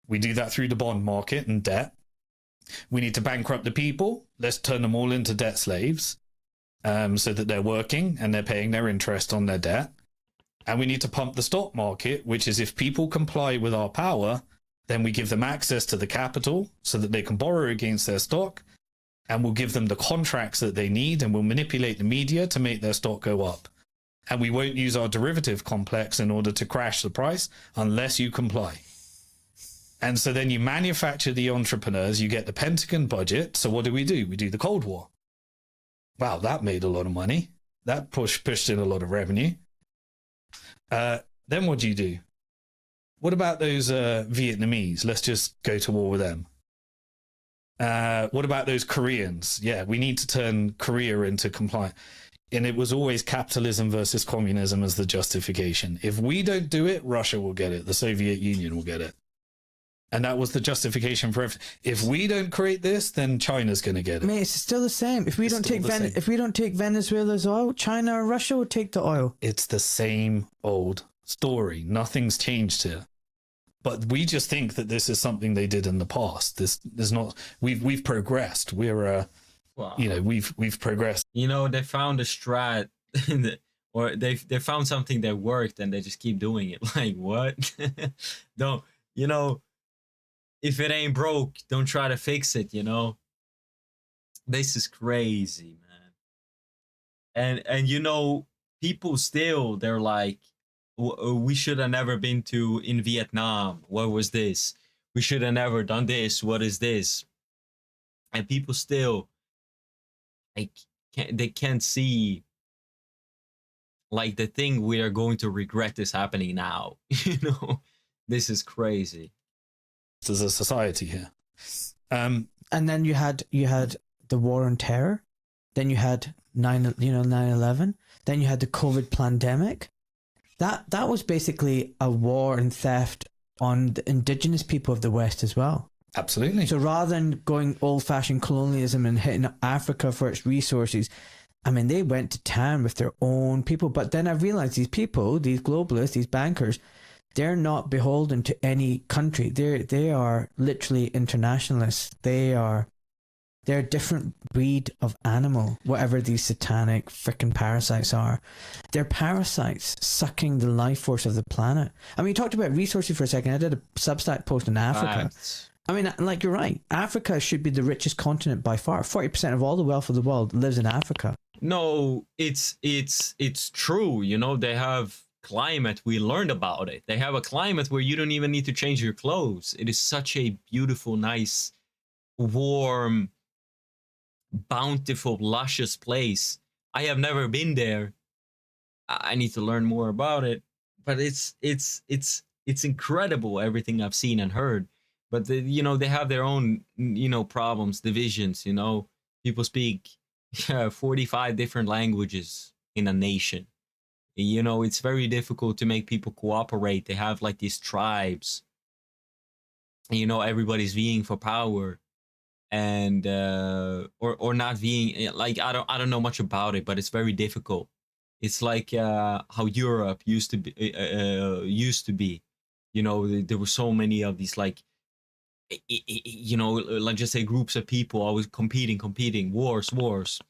We do that through the bond market and debt. We need to bankrupt the people. Let's turn them all into debt slaves, so that they're working and they're paying their interest on their debt. And we need to pump the stock market, which is if people comply with our power, then we give them access to the capital so that they can borrow against their stock, and we'll give them the contracts that they need, and we'll manipulate the media to make their stock go up. And we won't use our derivative complex in order to crash the price unless you comply. And so then you manufacture the entrepreneurs, you get the Pentagon budget. So what do? We do the Cold War. Wow, that made a lot of money. That pushed in a lot of revenue. Then what do you do? What about those Vietnamese? Let's just go to war with them. What about those Koreans? Yeah, we need to turn Korea into compliant. And it was always capitalism versus communism as the justification. If we don't do it, Russia will get it. The Soviet Union will get it. And that was the justification for everything. If we don't create this, then China's going to get it.
Mate, it's still the same. If we don't take Venezuela's oil, China or Russia will take the oil.
It's the same old story. Nothing's changed here. But we just think that this is something they did in the past. This is not. We've progressed. We're
Wow.
You know, we've progressed.
You know, they found a strat, or they found something that worked, and they just keep doing it. Like, what? Don't, you know, if it ain't broke, don't try to fix it. You know, this is crazy, man. And you know, people still, they're like, we should have never been in Vietnam. What was this? We should have never done this. What is this? And people still, like, they can't see, like, the thing we are going to regret is happening now. You know, this is crazy.
As a society here.
And then you had the war on terror. Then you had 9/11. Then you had the COVID pandemic. That was basically a war and theft on the indigenous people of the West as well.
Absolutely.
So rather than going old-fashioned colonialism and hitting Africa for its resources, I mean, they went to town with their own people. But then I realized these people, these globalists, these bankers, they're not beholden to any country. They are literally internationalists. They're a different breed of animal, whatever these satanic freaking parasites are. They're parasites sucking the life force of the planet. I mean, you talked about resources for a second. I did a Substack post in Africa. I mean, like, you're right. Africa should be the richest continent by far. 40% of all the wealth of the world lives in Africa.
No, it's true. You know, they have climate. We learned about it. They have a climate where you don't even need to change your clothes. It is such a beautiful, nice, warm, bountiful, luscious place. I have never been there. I need to learn more about it. But it's incredible, everything I've seen and heard. But you know, they have their own, you know, problems, divisions. You know, people speak 45 different languages in a nation. You know, it's very difficult to make people cooperate. They have like these tribes. you know, everybody's vying for power, and or not vying. Like I don't know much about it, but it's very difficult. It's like how Europe used to be. Used to be, you know, there were so many of these, like, you know, like, just say groups of people always competing, wars,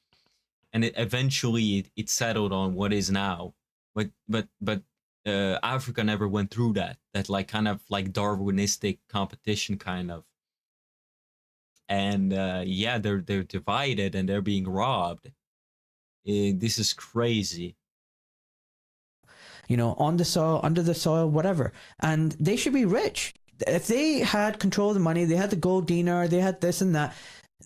and eventually it settled on what is now. But Africa never went through that like kind of like Darwinistic competition kind of. And yeah, they're divided and they're being robbed. This is crazy.
You know, on the soil, under the soil, whatever. And they should be rich. If they had control of the money, they had the gold dinar, they had this and that,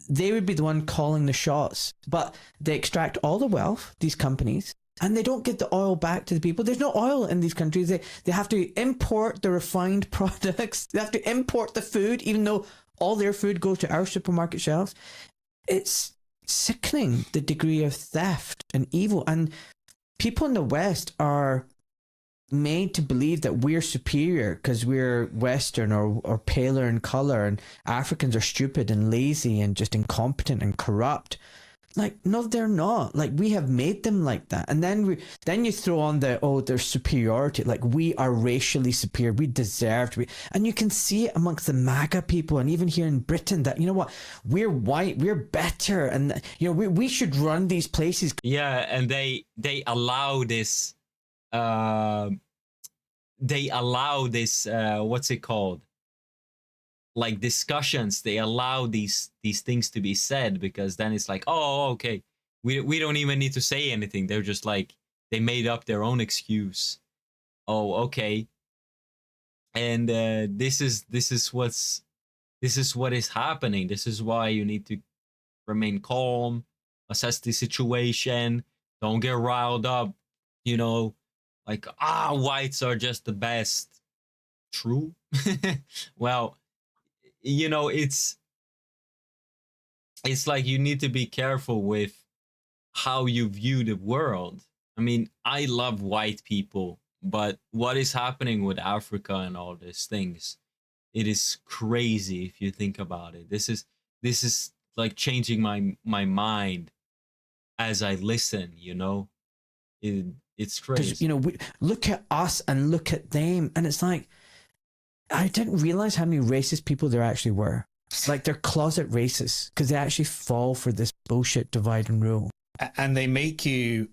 they would be the one calling the shots. But they extract all the wealth, these companies, and they don't get the oil back to the people. There's no oil in these countries. They have to import the refined products. They have to import the food, even though all their food goes to our supermarket shelves. It's sickening, the degree of theft and evil. And people in the West are made to believe that we're superior because we're Western or paler in color, and Africans are stupid and lazy and just incompetent and corrupt. Like, no, they're not. Like, we have made them like that. And then you throw on their superiority. Like, we are racially superior. We deserve to be. And you can see it amongst the MAGA people, and even here in Britain, that, you know what, we're white, we're better, and, you know, we should run these places.
Yeah, and they allow this. They allow this. What's it called? Like discussions. They allow these things to be said, because then it's like, oh, okay, we don't even need to say anything. They're just like, they made up their own excuse. Oh, okay. And this is what is happening. This is why you need to remain calm, assess the situation, don't get riled up, you know, like, whites are just the best. True. Well, you know, it's like you need to be careful with how you view the world. I mean, I love white people, but what is happening with Africa and all these things, it is crazy if you think about it. This is like changing my mind as I listen, you know. It's crazy.
You know, we look at us and look at them, and it's like, I didn't realize how many racist people there actually were. Like, they're closet racists because they actually fall for this bullshit divide and rule.
And they make you,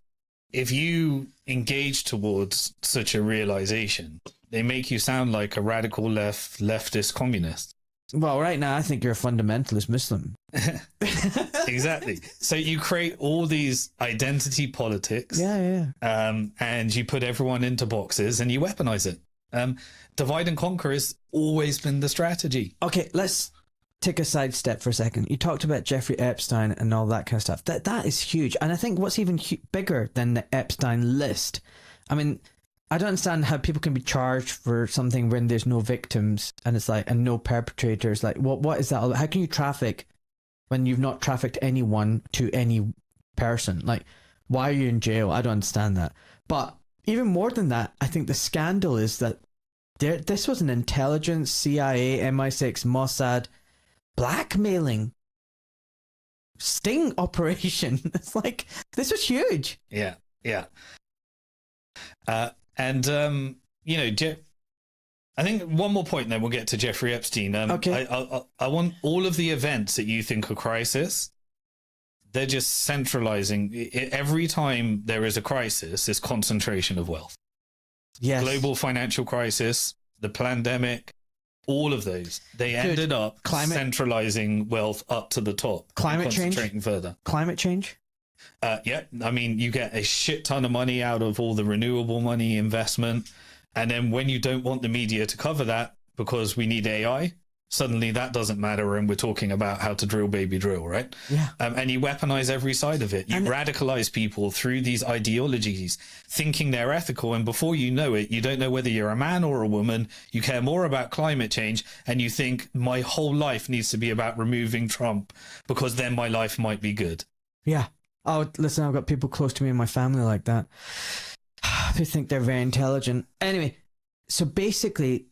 if you engage towards such a realization, they make you sound like a radical leftist communist.
Well, right now, I think you're a fundamentalist Muslim.
Exactly. So you create all these identity politics.
Yeah.
And you put everyone into boxes and you weaponize it. Divide and conquer has always been the strategy.
Okay, let's take a sidestep for a second. You talked about Jeffrey Epstein and all that kind of stuff. That is huge. And I think what's even bigger than the Epstein list, I mean, I don't understand how people can be charged for something when there's no victims and it's like, and no perpetrators. Like, what is that all about? How can you traffic when you've not trafficked anyone to any person? Like, why are you in jail? I don't understand that. But even more than that, I think the scandal is that this was an intelligence, CIA, MI6, Mossad blackmailing sting operation. It's like, this was huge.
Yeah. And you know, I think one more point, then we'll get to Jeffrey Epstein.
Okay.
I want all of the events that you think are crisis, they're just centralizing. Every time there is a crisis, there's concentration of wealth.
Yes.
Global financial crisis, the pandemic, all of those, they ended up centralizing wealth up to the top.
Climate change.
Concentrating further.
Climate change.
Yeah, I mean, you get a shit ton of money out of all the renewable money investment. And then when you don't want the media to cover that because we need AI, suddenly that doesn't matter. And we're talking about how to drill, baby, drill, right?
Yeah.
And you weaponize every side of it. You radicalize people through these ideologies, thinking they're ethical. And before you know it, you don't know whether you're a man or a woman. You care more about climate change. And you think my whole life needs to be about removing Trump because then my life might be good.
Yeah. Oh, listen, I've got people close to me in my family like that. They think they're very intelligent. Anyway, so basically,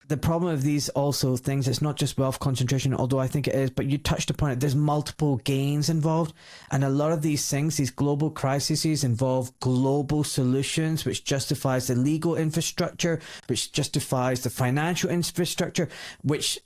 the problem of these also things, it's not just wealth concentration, although I think it is, but you touched upon it. There's multiple gains involved. And a lot of these things, these global crises involve global solutions, which justifies the legal infrastructure, which justifies the financial infrastructure, which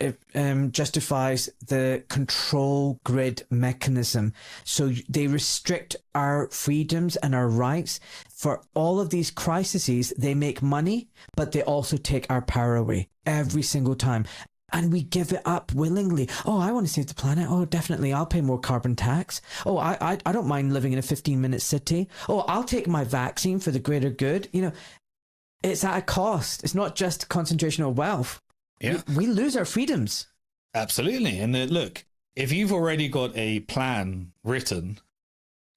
justifies the control grid mechanism. So they restrict our freedoms and our rights. For all of these crises, they make money, but they also take our power away every single time. And we give it up willingly. Oh, I want to save the planet. Oh, definitely. I'll pay more carbon tax. Oh, I don't mind living in a 15-minute city. Oh, I'll take my vaccine for the greater good. You know, it's at a cost. It's not just concentration of wealth.
Yeah.
We lose our freedoms.
Absolutely. And look, if you've already got a plan written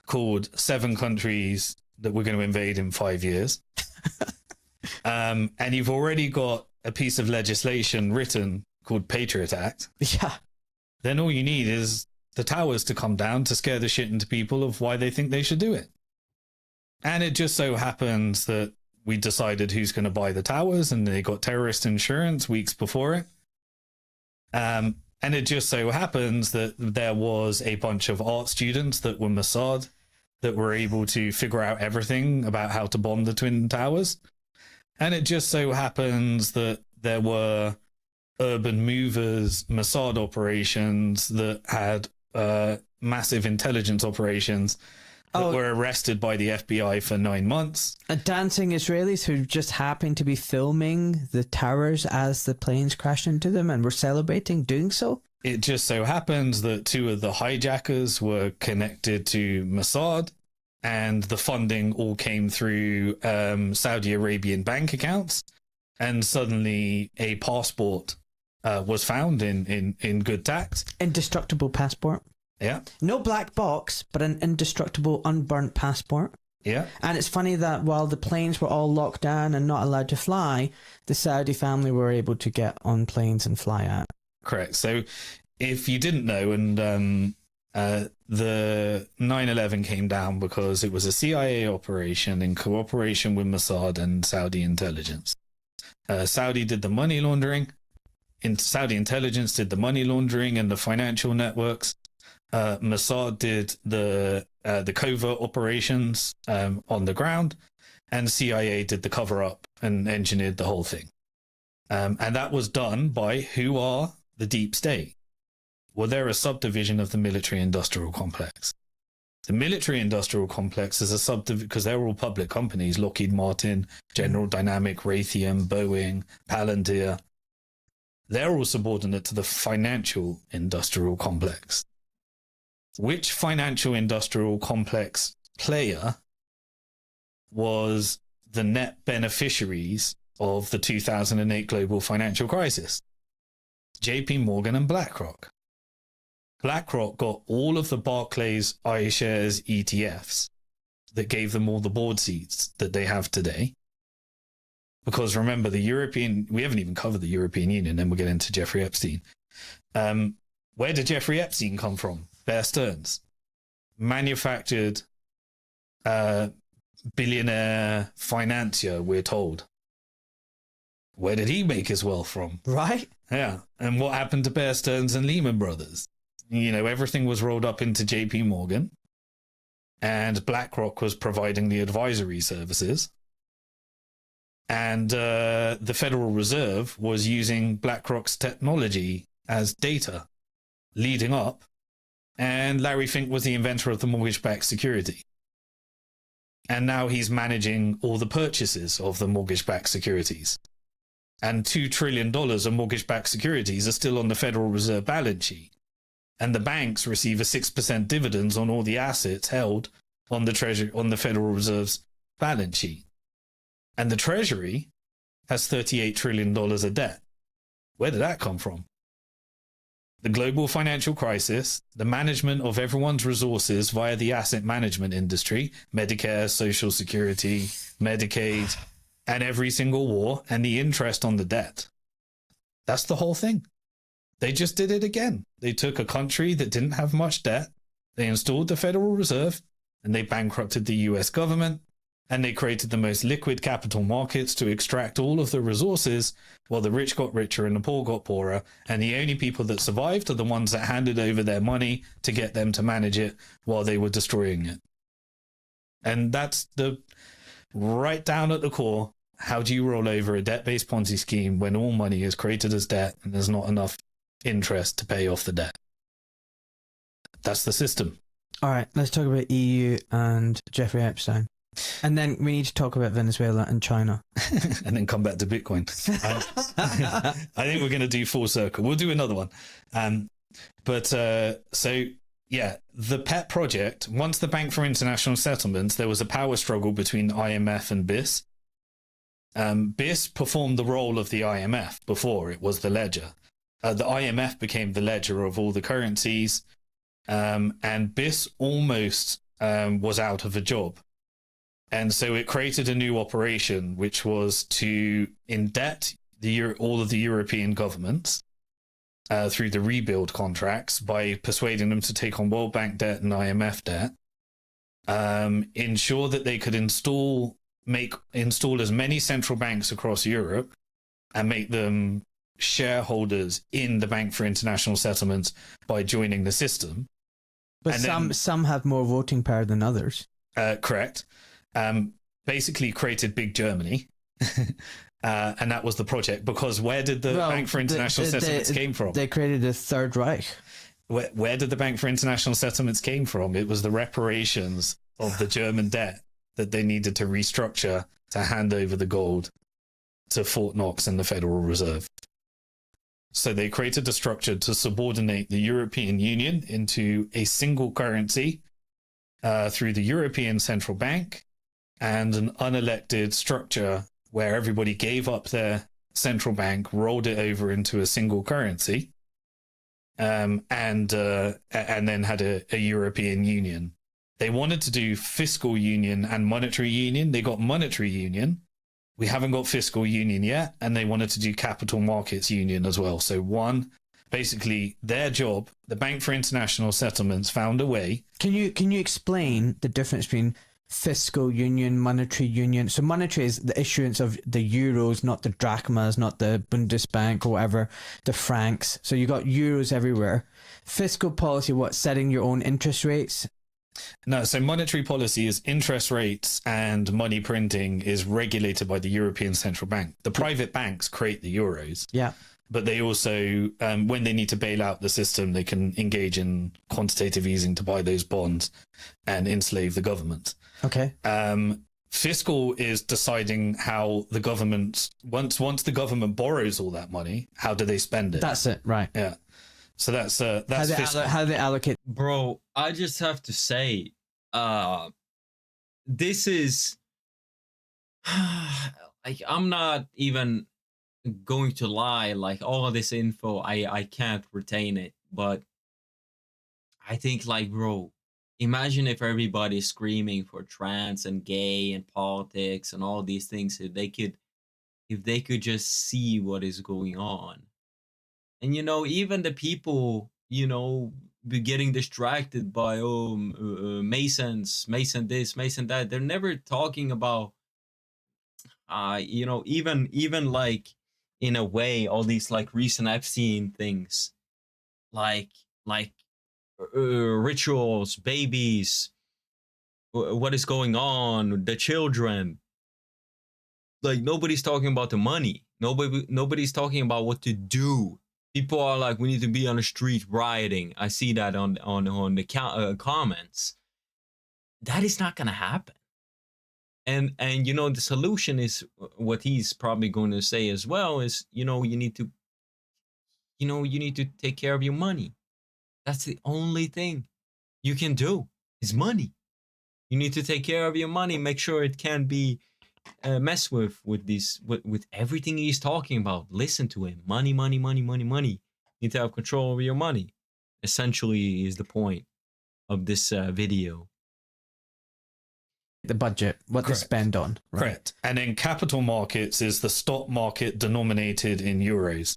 called 7 countries that we're going to invade in 5 years, and you've already got a piece of legislation written called Patriot Act,
Yeah.
then all you need is the towers to come down to scare the shit into people of why they think they should do it. And it just so happens that we decided who's going to buy the towers, and they got terrorist insurance weeks before it. And it just so happens that there was a bunch of art students that were Mossad that were able to figure out everything about how to bomb the Twin Towers. And it just so happens that there were urban movers, Mossad operations that had massive intelligence operations that were arrested by the FBI for 9 months.
Dancing Israelis who just happened to be filming the towers as the planes crashed into them and were celebrating doing so.
It just so happens that 2 of the hijackers were connected to Mossad, and the funding all came through Saudi Arabian bank accounts. And suddenly a passport was found in good tact.
Indestructible passport.
Yeah.
No black box, but an indestructible, unburnt passport.
Yeah.
And it's funny that while the planes were all locked down and not allowed to fly, the Saudi family were able to get on planes and fly out.
Correct. So if you didn't know, and the 9/11 came down because it was a CIA operation in cooperation with Mossad and Saudi intelligence. Saudi did the money laundering. Saudi intelligence did the money laundering and the financial networks. Mossad did the covert operations on the ground, and CIA did the cover-up and engineered the whole thing. And that was done by who are the deep state. Well, they're a subdivision of the military-industrial complex. The military-industrial complex is a subdivision because they're all public companies: Lockheed Martin, General Dynamic, Raytheon, Boeing, Palantir. They're all subordinate to the financial-industrial complex. Which financial-industrial complex player was the net beneficiaries of the 2008 global financial crisis? JP Morgan and BlackRock. BlackRock got all of the Barclays iShares ETFs that gave them all the board seats that they have today. Because remember, we haven't even covered the European Union, then we'll get into Jeffrey Epstein. Where did Jeffrey Epstein come from? Bear Stearns. Manufactured billionaire financier, we're told. Where did he make his wealth from?
Right?
Yeah. And what happened to Bear Stearns and Lehman Brothers? You know, everything was rolled up into JP Morgan, and BlackRock was providing the advisory services. And the Federal Reserve was using BlackRock's technology as data leading up. And Larry Fink was the inventor of the mortgage-backed security. And now he's managing all the purchases of the mortgage-backed securities. And $2 trillion of mortgage-backed securities are still on the Federal Reserve balance sheet. And the banks receive a 6% dividends on all the assets held on the Federal Reserve's balance sheet. And the Treasury has $38 trillion of debt. Where did that come from? The global financial crisis, the management of everyone's resources via the asset management industry, Medicare, Social Security, Medicaid, and every single war, and the interest on the debt. That's the whole thing. They just did it again. They took a country that didn't have much debt, they installed the Federal Reserve, and they bankrupted the US government, and they created the most liquid capital markets to extract all of the resources, while the rich got richer and the poor got poorer. And the only people that survived are the ones that handed over their money to get them to manage it while they were destroying it. And that's right down at the core. How do you roll over a debt-based Ponzi scheme when all money is created as debt and there's not enough interest to pay off the debt? That's the system.
All right, let's talk about EU and Jeffrey Epstein. And then we need to talk about Venezuela and China.
And then come back to Bitcoin. I think we're going to do full circle. We'll do another one. So, yeah, the pet project, once the Bank for International Settlements, there was a power struggle between IMF and BIS. BIS performed the role of the IMF before. It was the ledger. The IMF became the ledger of all the currencies. And BIS almost was out of a job. And so it created a new operation, which was to indebt all of the European governments through the rebuild contracts by persuading them to take on World Bank debt and IMF debt, ensure that they could install as many central banks across Europe and make them shareholders in the Bank for International Settlements by joining the system.
But some have more voting power than others.
Correct. Basically created Big Germany. And that was the project, because where did the Bank for International Settlements came from?
They created a Third Reich.
Where did the Bank for International Settlements came from? It was the reparations of the German debt that they needed to restructure to hand over the gold to Fort Knox and the Federal Reserve. So they created a structure to subordinate the European Union into a single currency through the European Central Bank, and an unelected structure where everybody gave up their central bank, rolled it over into a single currency, and then had a European Union. They wanted to do fiscal union and monetary union. They got monetary union. We haven't got fiscal union yet, and they wanted to do capital markets union as well. So basically their job, the Bank for International Settlements found a way.
Can you explain the difference between fiscal union, monetary union? So monetary is the issuance of the euros, not the drachmas, not the Bundesbank or whatever, the francs. So you got euros everywhere. Fiscal policy, what, setting your own interest rates?
No, so monetary policy is interest rates, and money printing is regulated by the European Central Bank. The private banks create the euros. Yeah. But they also, when they need to bail out the system, they can engage in quantitative easing to buy those bonds and enslave the government. Okay. Fiscal is deciding how the government, once the government borrows all that money, how do they spend it?
That's it, right?
Yeah. So that's fiscal.
How do they allocate?
Bro, I just have to say, this is like, I'm not even going to lie, like all of this info, I can't retain it, but I think, like, bro, imagine if everybody's screaming for trans and gay and politics and all these things, if they could just see what is going on. And even the people be getting distracted by Masons, Mason this, Mason that, they're never talking about even like, in a way, all these like recent Epstein things, like rituals, babies, what is going on, the children. Like, nobody's talking about the money. Nobody's talking about what to do. People are like, we need to be on the street rioting. I see that on the comments. That is not gonna happen. And the solution is what he's probably going to say as well, is you need to take care of your money. That's the only thing you can do, is money. You need to take care of your money, make sure it can be messed with everything he's talking about. Listen to him. Money, money, money, money, money. You need to have control over your money, essentially, is the point of this video.
The budget, what they spend on.
Right? Correct. And then capital markets is the stock market denominated in euros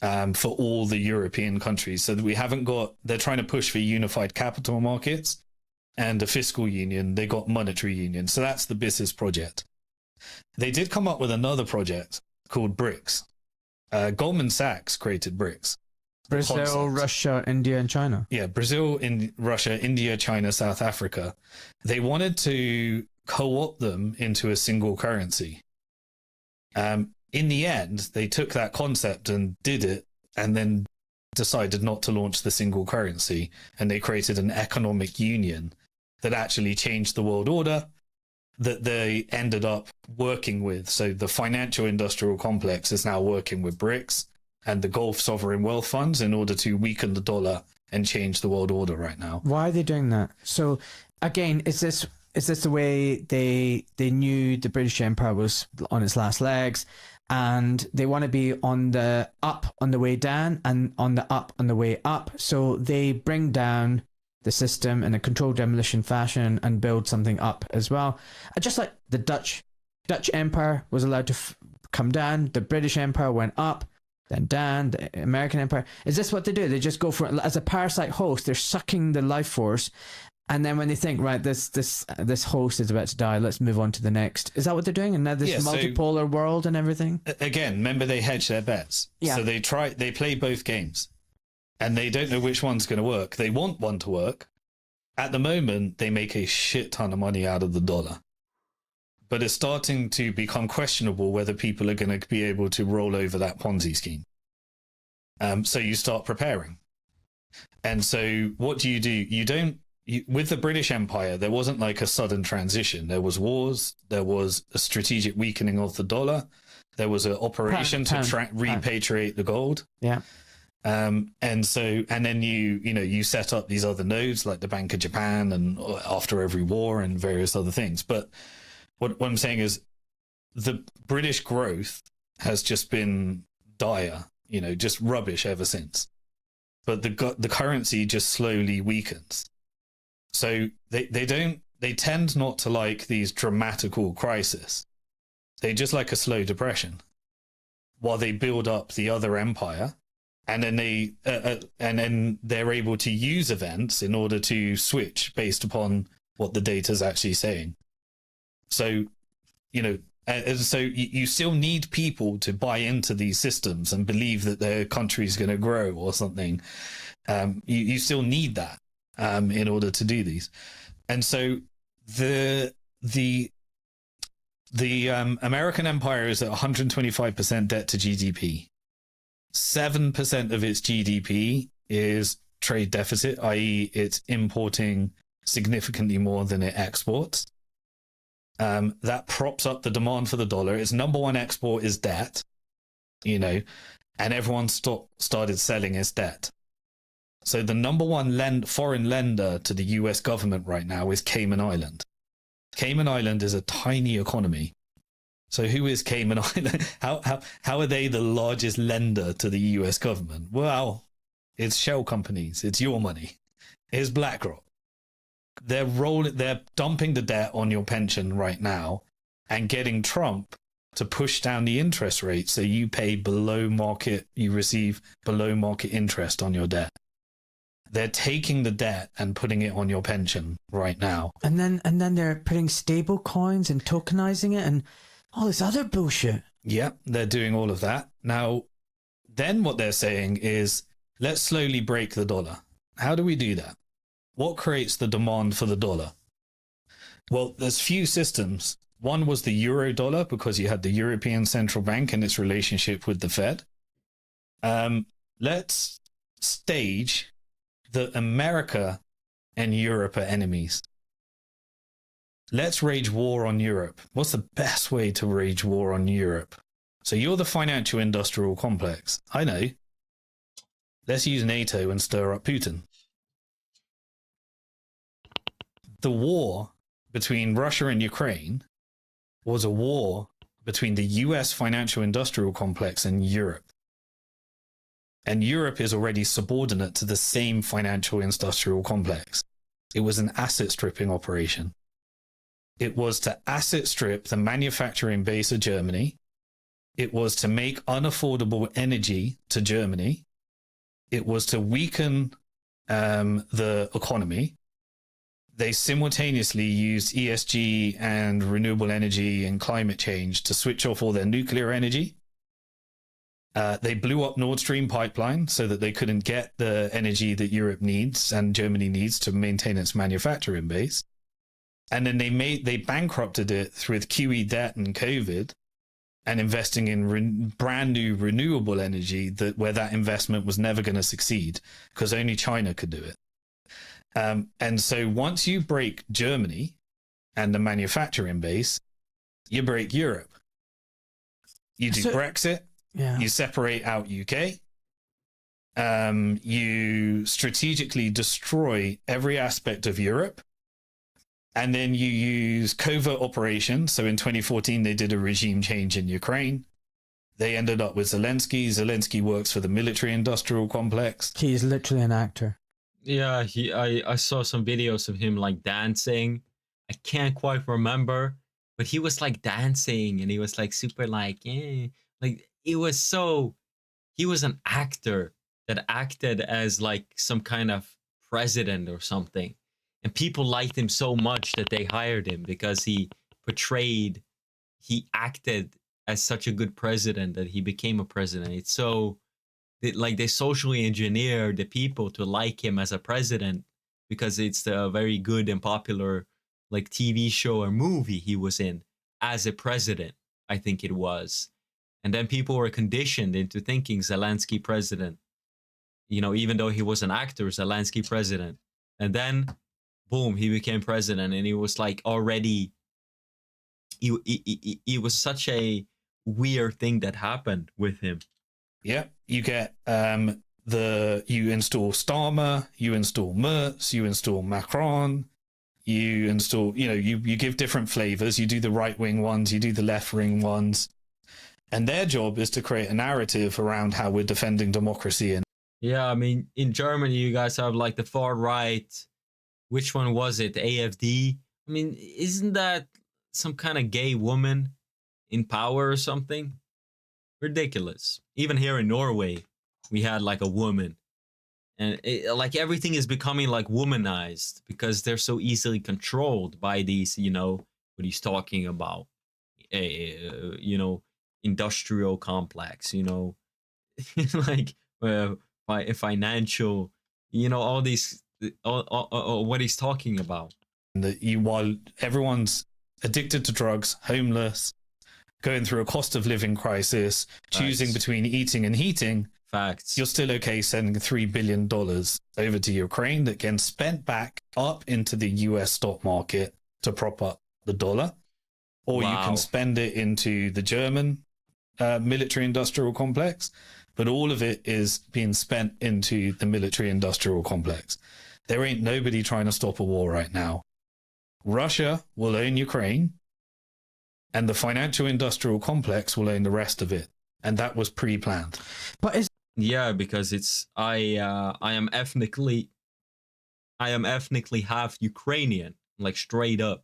for all the European countries. So that we haven't got, they're trying to push for unified capital markets. and a fiscal union, they got monetary union. So that's the business project. They did come up with another project called BRICS. Goldman Sachs created BRICS.
Brazil,
Concept.
Russia, India, and China.
Yeah, Brazil, Russia, India, China, South Africa. They wanted to co-opt them into a single currency. In the end, they took that concept and did it, and then decided not to launch the single currency, and they created an economic union that actually changed the world order that they ended up working with. So the financial industrial complex is now working with BRICS and the Gulf sovereign wealth funds in order to weaken the dollar and change the world order right now.
Why are they doing that? So again, is this the way they knew the British Empire was on its last legs, and they want to be on the up on the way down and on the up on the way up? So they bring down the system in a controlled demolition fashion and build something up as well. Just like the Dutch Empire was allowed to come down, the British Empire went up, then down, the American Empire. Is this what they do? They just go for it as a parasite host. They're sucking the life force, and then when they think, right, this host is about to die, let's move on to the next. Is that what they're doing? And now this multipolar world and everything?
Again, remember they hedge their bets.
Yeah.
So they play both games. And they don't know which one's going to work. They want one to work. At the moment, they make a shit ton of money out of the dollar. But it's starting to become questionable whether people are going to be able to roll over that Ponzi scheme. So you start preparing. And so what do? With the British Empire, there wasn't like a sudden transition. There was wars. There was a strategic weakening of the dollar. There was an operation to repatriate the gold.
Yeah.
And then you set up these other nodes like the Bank of Japan and after every war and various other things. But what I'm saying is the British growth has just been dire, just rubbish ever since. But the currency just slowly weakens. So they tend not to like these dramatical crises. They just like a slow depression while they build up the other empire. And then they're able to use events in order to switch based upon what the data is actually saying. So, you still need people to buy into these systems and believe that their country is going to grow or something. You still need that in order to do these. And so the American empire is at 125% debt to GDP. 7% of its GDP is trade deficit, i.e. it's importing significantly more than it exports. That props up the demand for the dollar. Its number one export is debt, and everyone started selling its debt. So the number one foreign lender to the US government right now is Cayman Island. Cayman Island is a tiny economy. So who is Cayman Island? How are they the largest lender to the US government? Well, it's shell companies. It's your money. It's BlackRock. They're dumping the debt on your pension right now and getting Trump to push down the interest rate so you pay you receive below market interest on your debt. They're taking the debt and putting it on your pension right now.
And then they're putting stable coins and tokenizing it and all this other bullshit.
Yeah, they're doing all of that. Now, then what they're saying is, let's slowly break the dollar. How do we do that? What creates the demand for the dollar? Well, there's few systems. One was the euro dollar because you had the European Central Bank and its relationship with the Fed. Let's stage that America and Europe are enemies. Let's wage war on Europe. What's the best way to wage war on Europe? So you're the financial industrial complex. I know. Let's use NATO and stir up Putin. The war between Russia and Ukraine was a war between the US financial industrial complex and Europe. And Europe is already subordinate to the same financial industrial complex. It was an asset stripping operation. It was to asset strip the manufacturing base of Germany. It was to make unaffordable energy to Germany. It was to weaken the economy. they simultaneously used ESG and renewable energy and climate change to switch off all their nuclear energy. They blew up Nord Stream pipeline so that they couldn't get the energy that Europe needs and Germany needs to maintain its manufacturing base. And then they bankrupted it through QE debt and COVID, and investing in brand new renewable energy where that investment was never going to succeed because only China could do it. And so once you break Germany and the manufacturing base, you break Europe. You do Brexit.
Yeah.
You separate out UK. You strategically destroy every aspect of Europe. And then you use covert operations. So in 2014, they did a regime change in Ukraine. They ended up with Zelensky. Zelensky works for the military-industrial complex.
He's literally an actor.
Yeah, I saw some videos of him like dancing. I can't quite remember, but he was like dancing and he was like super like, like he was an actor that acted as like some kind of president or something. And people liked him so much that they hired him because he acted as such a good president that he became a president. It's so, they socially engineered the people to like him as a president because it's a very good and popular like TV show or movie he was in as a president, I think it was. And then people were conditioned into thinking Zelensky president, even though he was an actor, Zelensky president. And then, boom, he became president, and he was like already, it was such a weird thing that happened with him.
Yeah, you get you install Starmer, you install Merz, you install Macron, you install, you give different flavors. You do the right-wing ones, you do the left-wing ones. And their job is to create a narrative around how we're defending democracy. And
yeah, I mean, in Germany, you guys have like the far right. Which one was it? AfD? I mean, isn't that some kind of gay woman in power or something? Ridiculous. Even here in Norway, we had like a woman. And like everything is becoming like womanized because they're so easily controlled by these, what he's talking about. Industrial complex, like financial, all these, what he's talking about.
While everyone's addicted to drugs, homeless, going through a cost of living crisis, choosing between eating and heating,
facts,
you're still okay sending $3 billion over to Ukraine that gets spent back up into the US stock market to prop up the dollar. Or you can spend it into the German military industrial complex, but all of it is being spent into the military industrial complex. There ain't nobody trying to stop a war right now. Russia will own Ukraine, and the financial industrial complex will own the rest of it. And that was pre-planned.
But
because it's I am ethnically half Ukrainian, like straight up.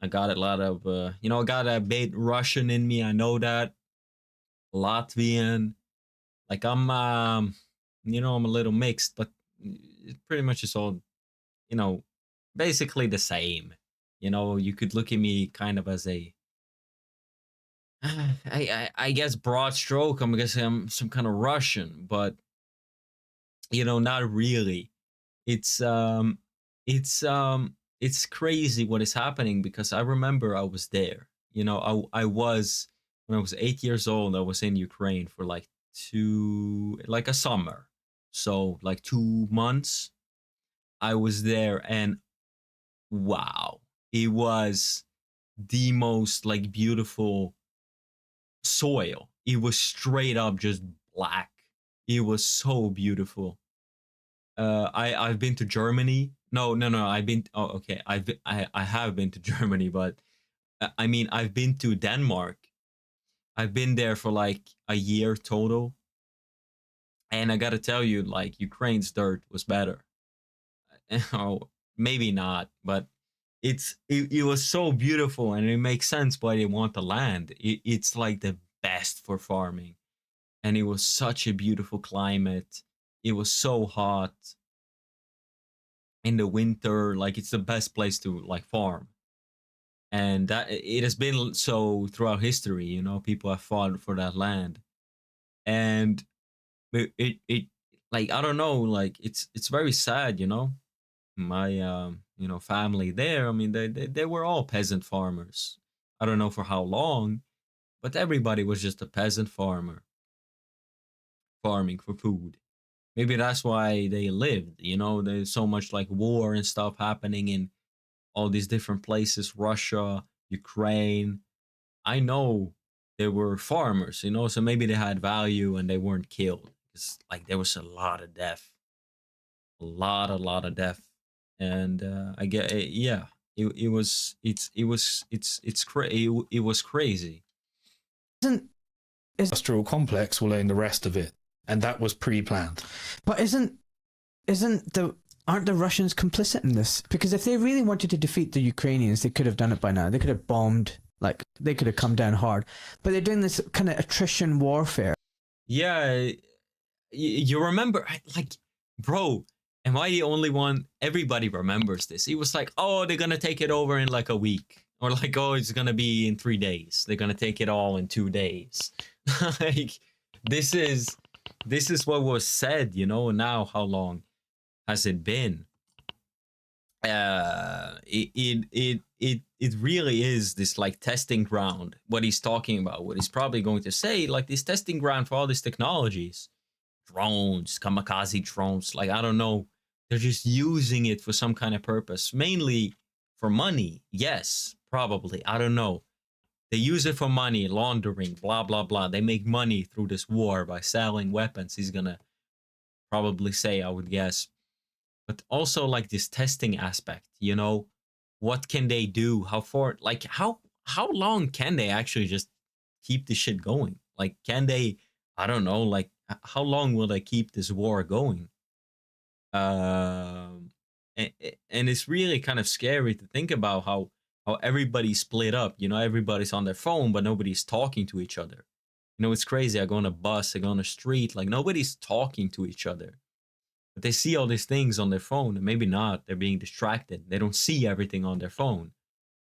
I got a lot of, I got a bit Russian in me. I know that. Latvian. Like I'm a little mixed, but it pretty much is all, basically the same. You could look at me kind of as a, I guess broad stroke. I'm guessing I'm some kind of Russian, but, not really. It's crazy what is happening because I remember I was there. I was, when I was 8 years old, I was in Ukraine for like a summer. So like 2 months I was there, and wow, it was the most like beautiful soil. It was straight up just black. It was so beautiful. I've been to Germany. No. I've been. Oh, okay. I have been to Germany, but I mean, I've been to Denmark. I've been there for like a year total, and I gotta tell you, like Ukraine's dirt was better. Oh, maybe not, but it was so beautiful, and it makes sense why they want the land. It's like the best for farming, and it was such a beautiful climate. It was so hot. in the winter, like it's the best place to like farm. And that it has been so throughout history, you know, people have fought for that land. And it like, I don't know, like it's very sad, you know. My you know, family there, I mean, they were all peasant farmers. I don't know for how long, but everybody was just a peasant farmer farming for food. Maybe that's why they lived, you know. There's so much like war and stuff happening in all these different places, Russia, Ukraine. I know they were farmers, you know, so maybe they had value and they weren't killed. It's like there was a lot of death, a lot of death. And I get it, yeah, it was it was crazy.
Isn't
Industrial complex will own the rest of it, and that was pre-planned.
but aren't the Russians complicit in this? Because if they really wanted to defeat the Ukrainians, they could have done it by now. They could have bombed, like they could have come down hard. But they're doing this kind of attrition warfare.
Yeah, you remember, like, bro, am I the only one? Everybody remembers this. It was like, oh, they're gonna take it over in like a week, or like, oh, it's gonna be in 3 days. They're gonna take it all in 2 days. Like, this is what was said, you know. Now, how long has it been? It really is this like testing ground. What he's talking about, what he's probably going to say, like this testing ground for all these technologies, drones, kamikaze drones. Like, I don't know, they're just using it for some kind of purpose, mainly for money. Yes, probably. I don't know. They use it for money, laundering, blah blah blah. They make money through this war by selling weapons. He's gonna probably say, I would guess. But also like this testing aspect, you know, what can they do? How far, like how long can they actually just keep this shit going? Like, can they, I don't know, like how long will they keep this war going? And it's really kind of scary to think about how everybody's split up, you know. Everybody's on their phone, but nobody's talking to each other. You know, it's crazy. I go on a bus, I go on the street, like nobody's talking to each other. But they see all these things on their phone, and maybe not. They're being distracted. They don't see everything on their phone,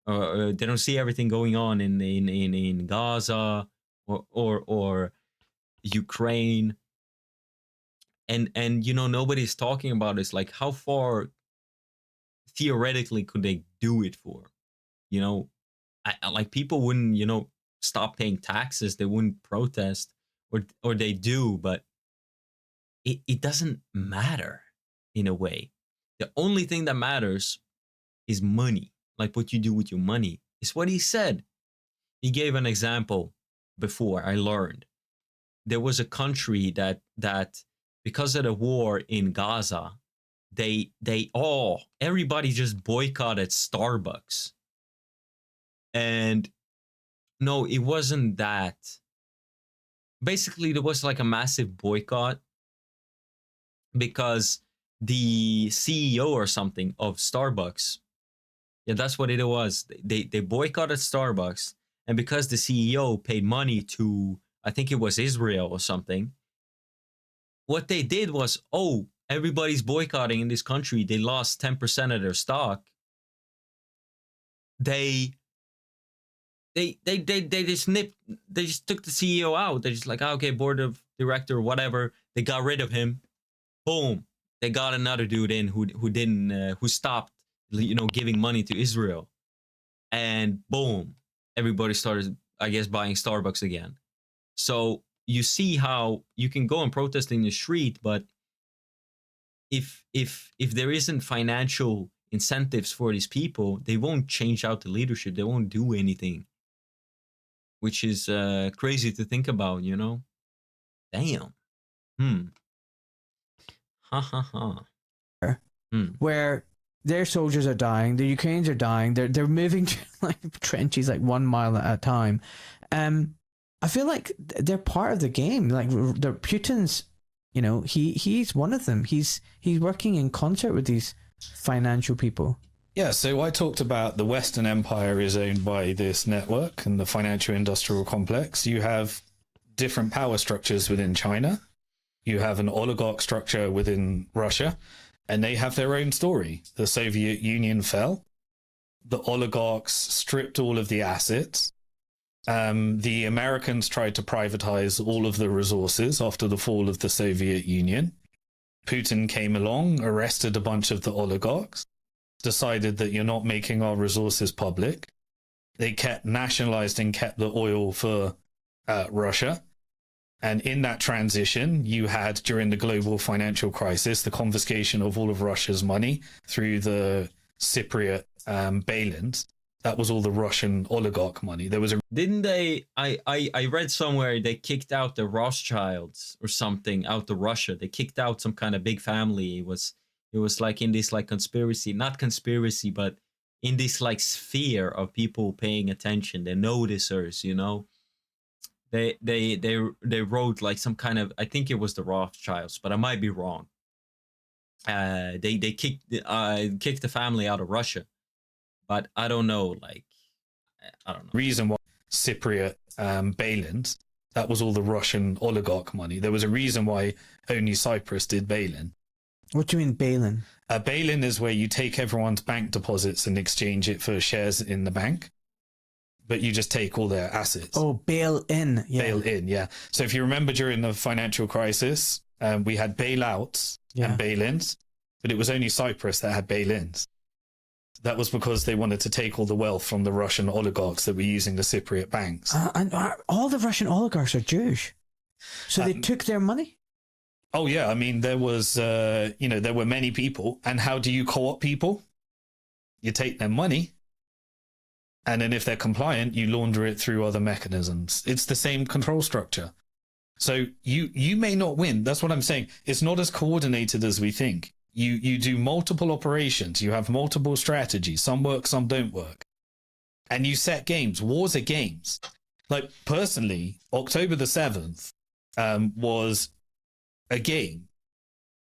or they don't see everything going on in Gaza or Ukraine. And you know, nobody's talking about this. Like, how far theoretically could they do it for? You know, I like, people wouldn't, you know, stop paying taxes. They wouldn't protest, or they do, but it doesn't matter in a way. The only thing that matters is money. Like, what you do with your money is what he said. He gave an example before. I learned there was a country that because of the war in Gaza, everybody just boycotted Starbucks. And no, it wasn't that. Basically, there was like a massive boycott because the CEO or something of Starbucks, yeah, that's what it was. They boycotted Starbucks, and because the CEO paid money to, I think it was Israel or something, what they did was, oh, everybody's boycotting in this country. They lost 10% of their stock. They just took the CEO out. They just like, okay, board of director, whatever. They got rid of him. Boom. They got another dude in who stopped, you know, giving money to Israel. And boom, everybody started, I guess, buying Starbucks again. So you see how you can go and protest in the street, but if there isn't financial incentives for these people, they won't change out the leadership. They won't do anything, which is crazy to think about, you know. Damn. Ha ha ha.
Where their soldiers are dying, the Ukrainians are dying. They're moving to like trenches like 1 mile at a time. I feel like they're part of the game. Like, they're Putin's, you know, he's one of them. He's working in concert with these financial people.
Yeah, so I talked about the Western Empire is owned by this network and the financial industrial complex. You have different power structures within China. You have an oligarch structure within Russia. and they have their own story. The Soviet Union fell. The oligarchs stripped all of the assets. The Americans tried to privatize all of the resources after the fall of the Soviet Union. Putin came along, arrested a bunch of the oligarchs, decided that you're not making our resources public. They kept nationalized and kept the oil for Russia. And in that transition, you had, during the global financial crisis, the confiscation of all of Russia's money through the Cypriot bail-ins. That was all the Russian oligarch money. There was a...
Didn't they? I read somewhere they kicked out the Rothschilds or something out of Russia. They kicked out some kind of big family. It was like in this like conspiracy, not conspiracy, but in this like sphere of people paying attention, the noticers, you know. They wrote like some kind of, I think it was the Rothschilds, but I might be wrong. They kicked the family out of Russia, but I don't know, like I don't know.
Reason why Cypriot bail-ins, that was all the Russian oligarch money. There was a reason why only Cyprus did bail-in.
What do you mean bail-in?
A bail-in is where you take everyone's bank deposits and exchange it for shares in the bank, but you just take all their assets.
Oh, bail-in. Yeah.
Bail-in, yeah. So if you remember during the financial crisis, we had bailouts and bail-ins, but it was only Cyprus that had bail-ins. That was because they wanted to take all the wealth from the Russian oligarchs that were using the Cypriot banks.
And all the Russian oligarchs are Jewish. So they took their money?
Oh, yeah. I mean, there was, there were many people. And how do you co-opt people? You take their money. And then if they're compliant, you launder it through other mechanisms. It's the same control structure. So you may not win. That's what I'm saying. It's not as coordinated as we think. You do multiple operations. You have multiple strategies. Some work, some don't work. And you set games. Wars are games. Like, personally, October the 7th was a game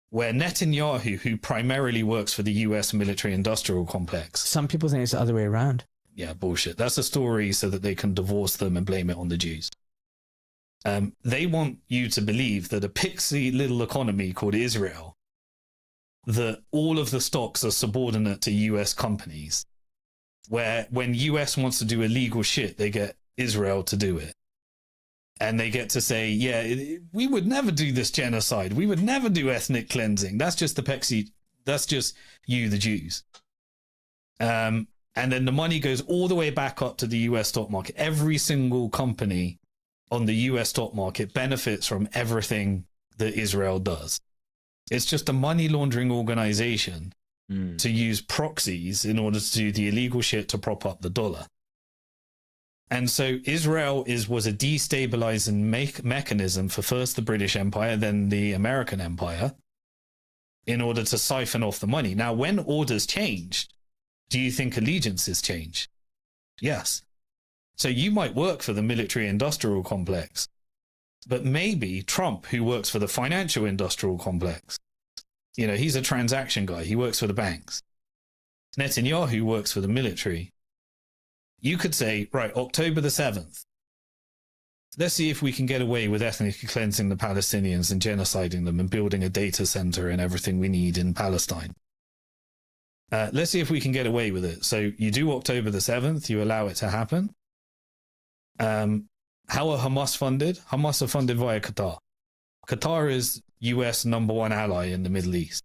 where Netanyahu, who primarily works for the US military-industrial complex...
Some people think it's the other way around.
Yeah, bullshit. That's a story so that they can divorce them and blame it on the Jews. They want you to believe that a pixie little economy called Israel, that all of the stocks are subordinate to US companies, where when US wants to do illegal shit, they get Israel to do it. And they get to say, yeah, we would never do this genocide. We would never do ethnic cleansing. That's just the pixie. That's just you, the Jews. And then the money goes all the way back up to the US stock market. Every single company on the US stock market benefits from everything that Israel does. It's just a money laundering organization to use proxies in order to do the illegal shit to prop up the dollar. And so Israel was a destabilizing mechanism for first the British Empire, then the American Empire, in order to siphon off the money. Now, when orders changed, do you think allegiances change? Yes. So you might work for the military-industrial complex, but maybe Trump, who works for the financial-industrial complex, he's a transaction guy. He works for the banks. Netanyahu works for the military. You could say, right, October the 7th, let's see if we can get away with ethnically cleansing the Palestinians and genociding them and building a data center and everything we need in Palestine. Let's see if we can get away with it. So you do October the 7th, you allow it to happen. How are Hamas funded? Hamas are funded via Qatar. Qatar is US number one ally in the Middle East.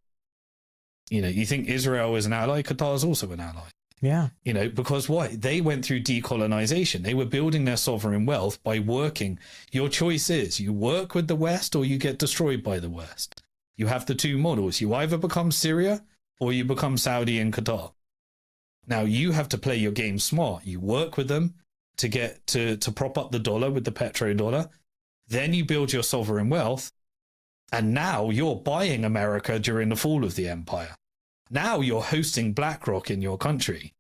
You think Israel is an ally? Qatar is also an ally.
Yeah.
Because why? They went through decolonization. They were building their sovereign wealth by working. Your choice is you work with the West or you get destroyed by the West. You have the two models. You either become Syria or you become Saudi and Qatar. Now you have to play your game smart. You work with them to get to prop up the dollar with the petrodollar. Then you build your sovereign wealth. And now you're buying America during the fall of the empire. Now you're hosting BlackRock in your country.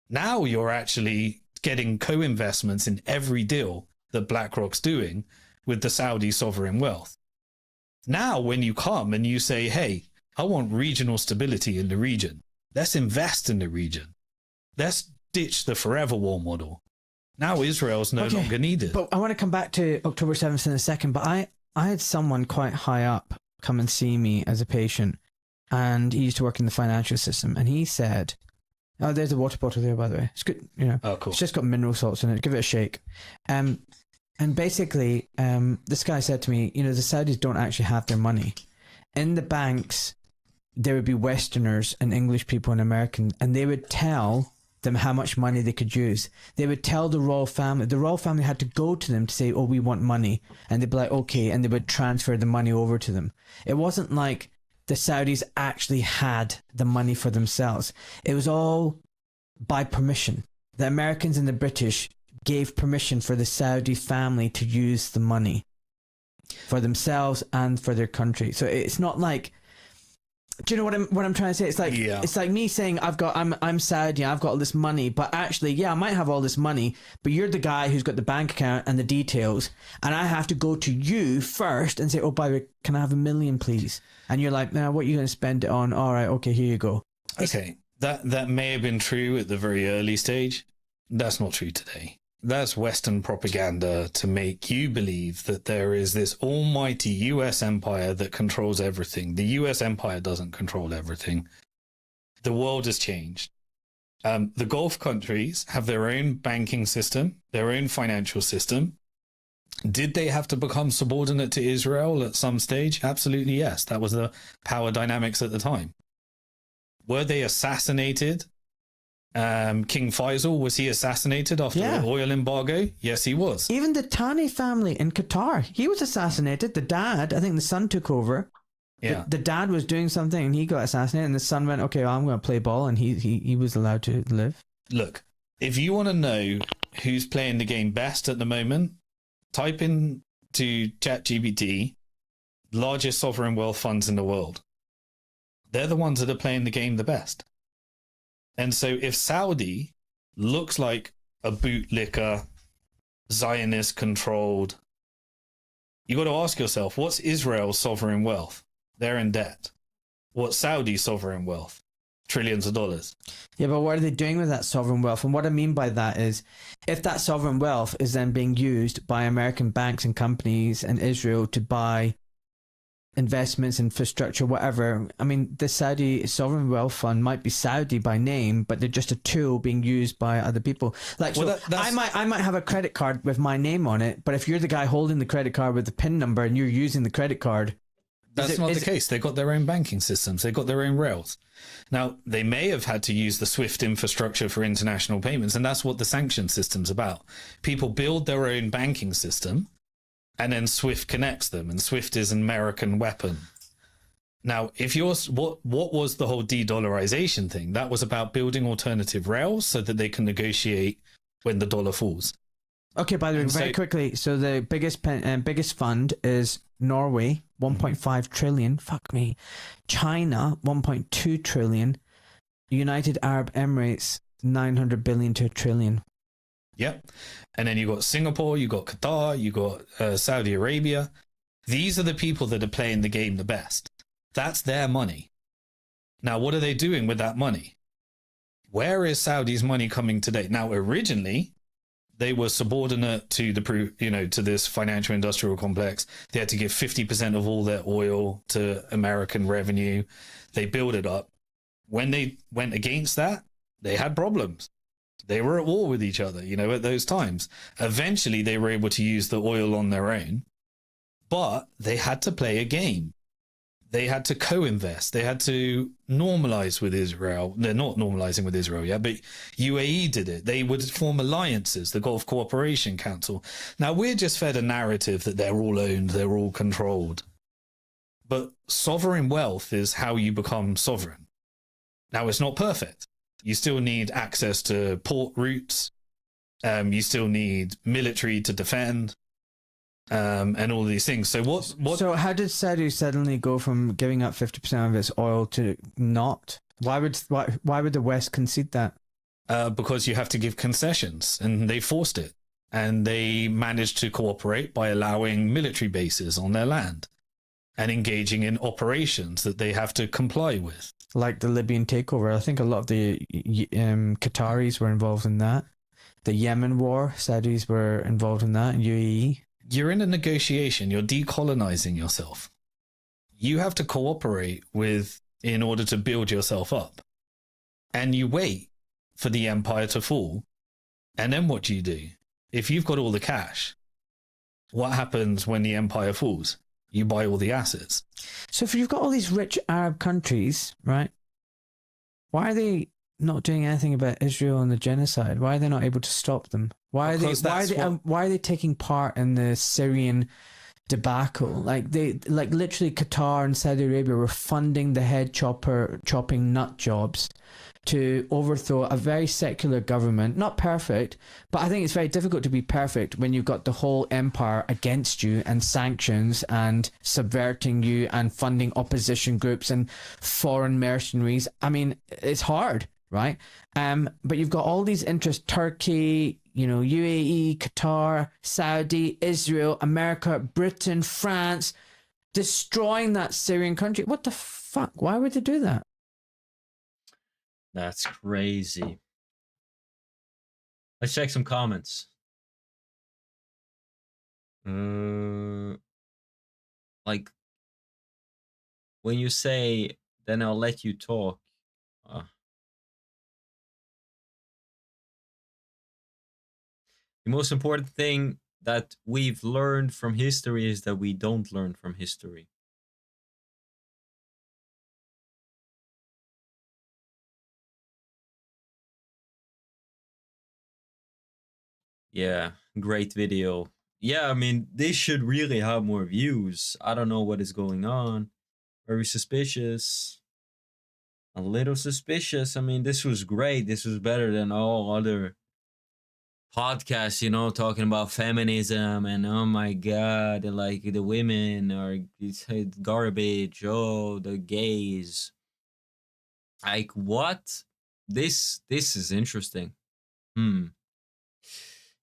Now you're actually getting co-investments in every deal that BlackRock's doing with the Saudi sovereign wealth. Now when you come and you say, hey, I want regional stability in the region. Let's invest in the region. Let's ditch the forever war model. Now Israel's no longer needed.
But I want to come back to October 7th in a second, but I had someone quite high up come and see me as a patient, and he used to work in the financial system. And he said, "Oh, there's a water bottle there, by the way. It's good, you know.
Oh, cool.
It's just got mineral salts in it. Give it a shake." And basically, this guy said to me, "You know, the Saudis don't actually have their money in the banks. There would be Westerners and English people and Americans, and they would tell them how much money they could use. They would tell the royal family. The royal family had to go to them to say, 'Oh, we want money,' and they'd be like, 'Okay,' and they would transfer the money over to them. It wasn't like the Saudis actually had the money for themselves. It was all by permission. The Americans and the British gave permission for the Saudi family to use the money for themselves and for their country. So it's not like, do you know what I'm trying to say? It's like, It's like me saying I'm Saudi, I've got all this money, but actually, yeah, I might have all this money, but you're the guy who's got the bank account and the details, and I have to go to you first and say, 'Oh, by the way, can I have $1 million, please?' And you're like, 'Now, what are you going to spend it on?' 'All right, okay, here you go.'"
Okay, that may have been true at the very early stage. That's not true today. That's Western propaganda to make you believe that there is this almighty US empire that controls everything. The US empire doesn't control everything. The world has changed. The Gulf countries have their own banking system, their own financial system. Did they have to become subordinate to Israel at some stage? Absolutely, yes. That was the power dynamics at the time. Were they assassinated? King Faisal, was he assassinated after the oil embargo? Yes, he was.
Even the Thani family in Qatar, he was assassinated. The dad, I think the son took over.
Yeah.
The dad was doing something and he got assassinated, and the son went, "Okay, well, I'm going to play ball," and he was allowed to live.
Look, if you want to know who's playing the game best at the moment, type in to ChatGPT, largest sovereign wealth funds in the world. They're the ones that are playing the game the best. And so if Saudi looks like a bootlicker, Zionist controlled, you got to ask yourself, what's Israel's sovereign wealth? They're in debt. What's Saudi's sovereign wealth? Trillions of dollars.
Yeah, but what are they doing with that sovereign wealth? And what I mean by that is, if that sovereign wealth is then being used by American banks and companies and Israel to buy investments, infrastructure, whatever. I mean, the Saudi sovereign wealth fund might be Saudi by name, but they're just a tool being used by other people. Like, well, so I might have a credit card with my name on it, but if you're the guy holding the credit card with the PIN number and you're using the credit card,
that's not the case. They've got their own banking systems. They've got their own rails. Now, they may have had to use the SWIFT infrastructure for international payments, and that's what the sanction system's about. People build their own banking system, and then SWIFT connects them, and SWIFT is an American weapon. Now, if you're what was the whole de-dollarization thing? That was about building alternative rails so that they can negotiate when the dollar falls.
Okay, by the way, very quickly, so the biggest fund is Norway, 1.5 trillion. Fuck me. China, 1.2 trillion. United Arab Emirates, 900 billion to a trillion.
Yep. And then you got Singapore, you got Qatar, you got Saudi Arabia. These are the people that are playing the game the best. That's their money. Now, what are they doing with that money? Where is Saudi's money coming today? Now, originally, they were subordinate to to this financial industrial complex. They had to give 50% of all their oil to American revenue. They built it up. When they went against that, they had problems. They were at war with each other, at those times. Eventually, they were able to use the oil on their own, but they had to play a game. They had to co-invest. They had to normalize with Israel. They're not normalizing with Israel yet, but UAE did it. They would form alliances, the Gulf Cooperation Council. Now, we're just fed a narrative that they're all owned, they're all controlled. But sovereign wealth is how you become sovereign. Now, it's not perfect. You still need access to port routes. You still need military to defend. And all these things. So what?
So how did Saudi suddenly go from giving up 50% of its oil to not? Why would the West concede that?
Because you have to give concessions, and they forced it, and they managed to cooperate by allowing military bases on their land and engaging in operations that they have to comply with,
like the Libyan takeover. I think a lot of the Qataris were involved in that. The Yemen war, Saudis were involved in that, and UAE.
You're in a negotiation. You're decolonizing yourself. You have to cooperate with in order to build yourself up. And you wait for the empire to fall. And then what do? If you've got all the cash, what happens when the empire falls? You buy all the assets.
So if you've got all these rich Arab countries, right, why are they not doing anything about Israel and the genocide? Why are they not able to stop them? Why are they taking part in the Syrian debacle? Like literally Qatar and Saudi Arabia were funding the head chopping nut jobs to overthrow a very secular government. Not perfect, but I think it's very difficult to be perfect when you've got the whole empire against you and sanctions and subverting you and funding opposition groups and foreign mercenaries. I mean, it's hard, right? But you've got all these interests: Turkey, UAE, Qatar, Saudi, Israel, America, Britain, France, destroying that Syrian country. What the fuck? Why would they do that?
That's crazy. Let's check some comments. Like, when you say, then I'll let you talk. The most important thing that we've learned from history is that we don't learn from history. Yeah, great video. Yeah, I mean, this should really have more views. I don't know what is going on. Very suspicious. A little suspicious. I mean, this was great. This was better than all other podcasts, talking about feminism and oh my god, like the women are garbage. Oh, the gays. Like what? This is interesting.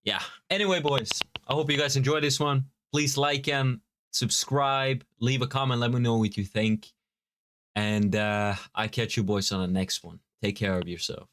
Yeah. Anyway, boys, I hope you guys enjoyed this one. Please like and subscribe. Leave a comment. Let me know what you think. And I catch you boys on the next one. Take care of yourself.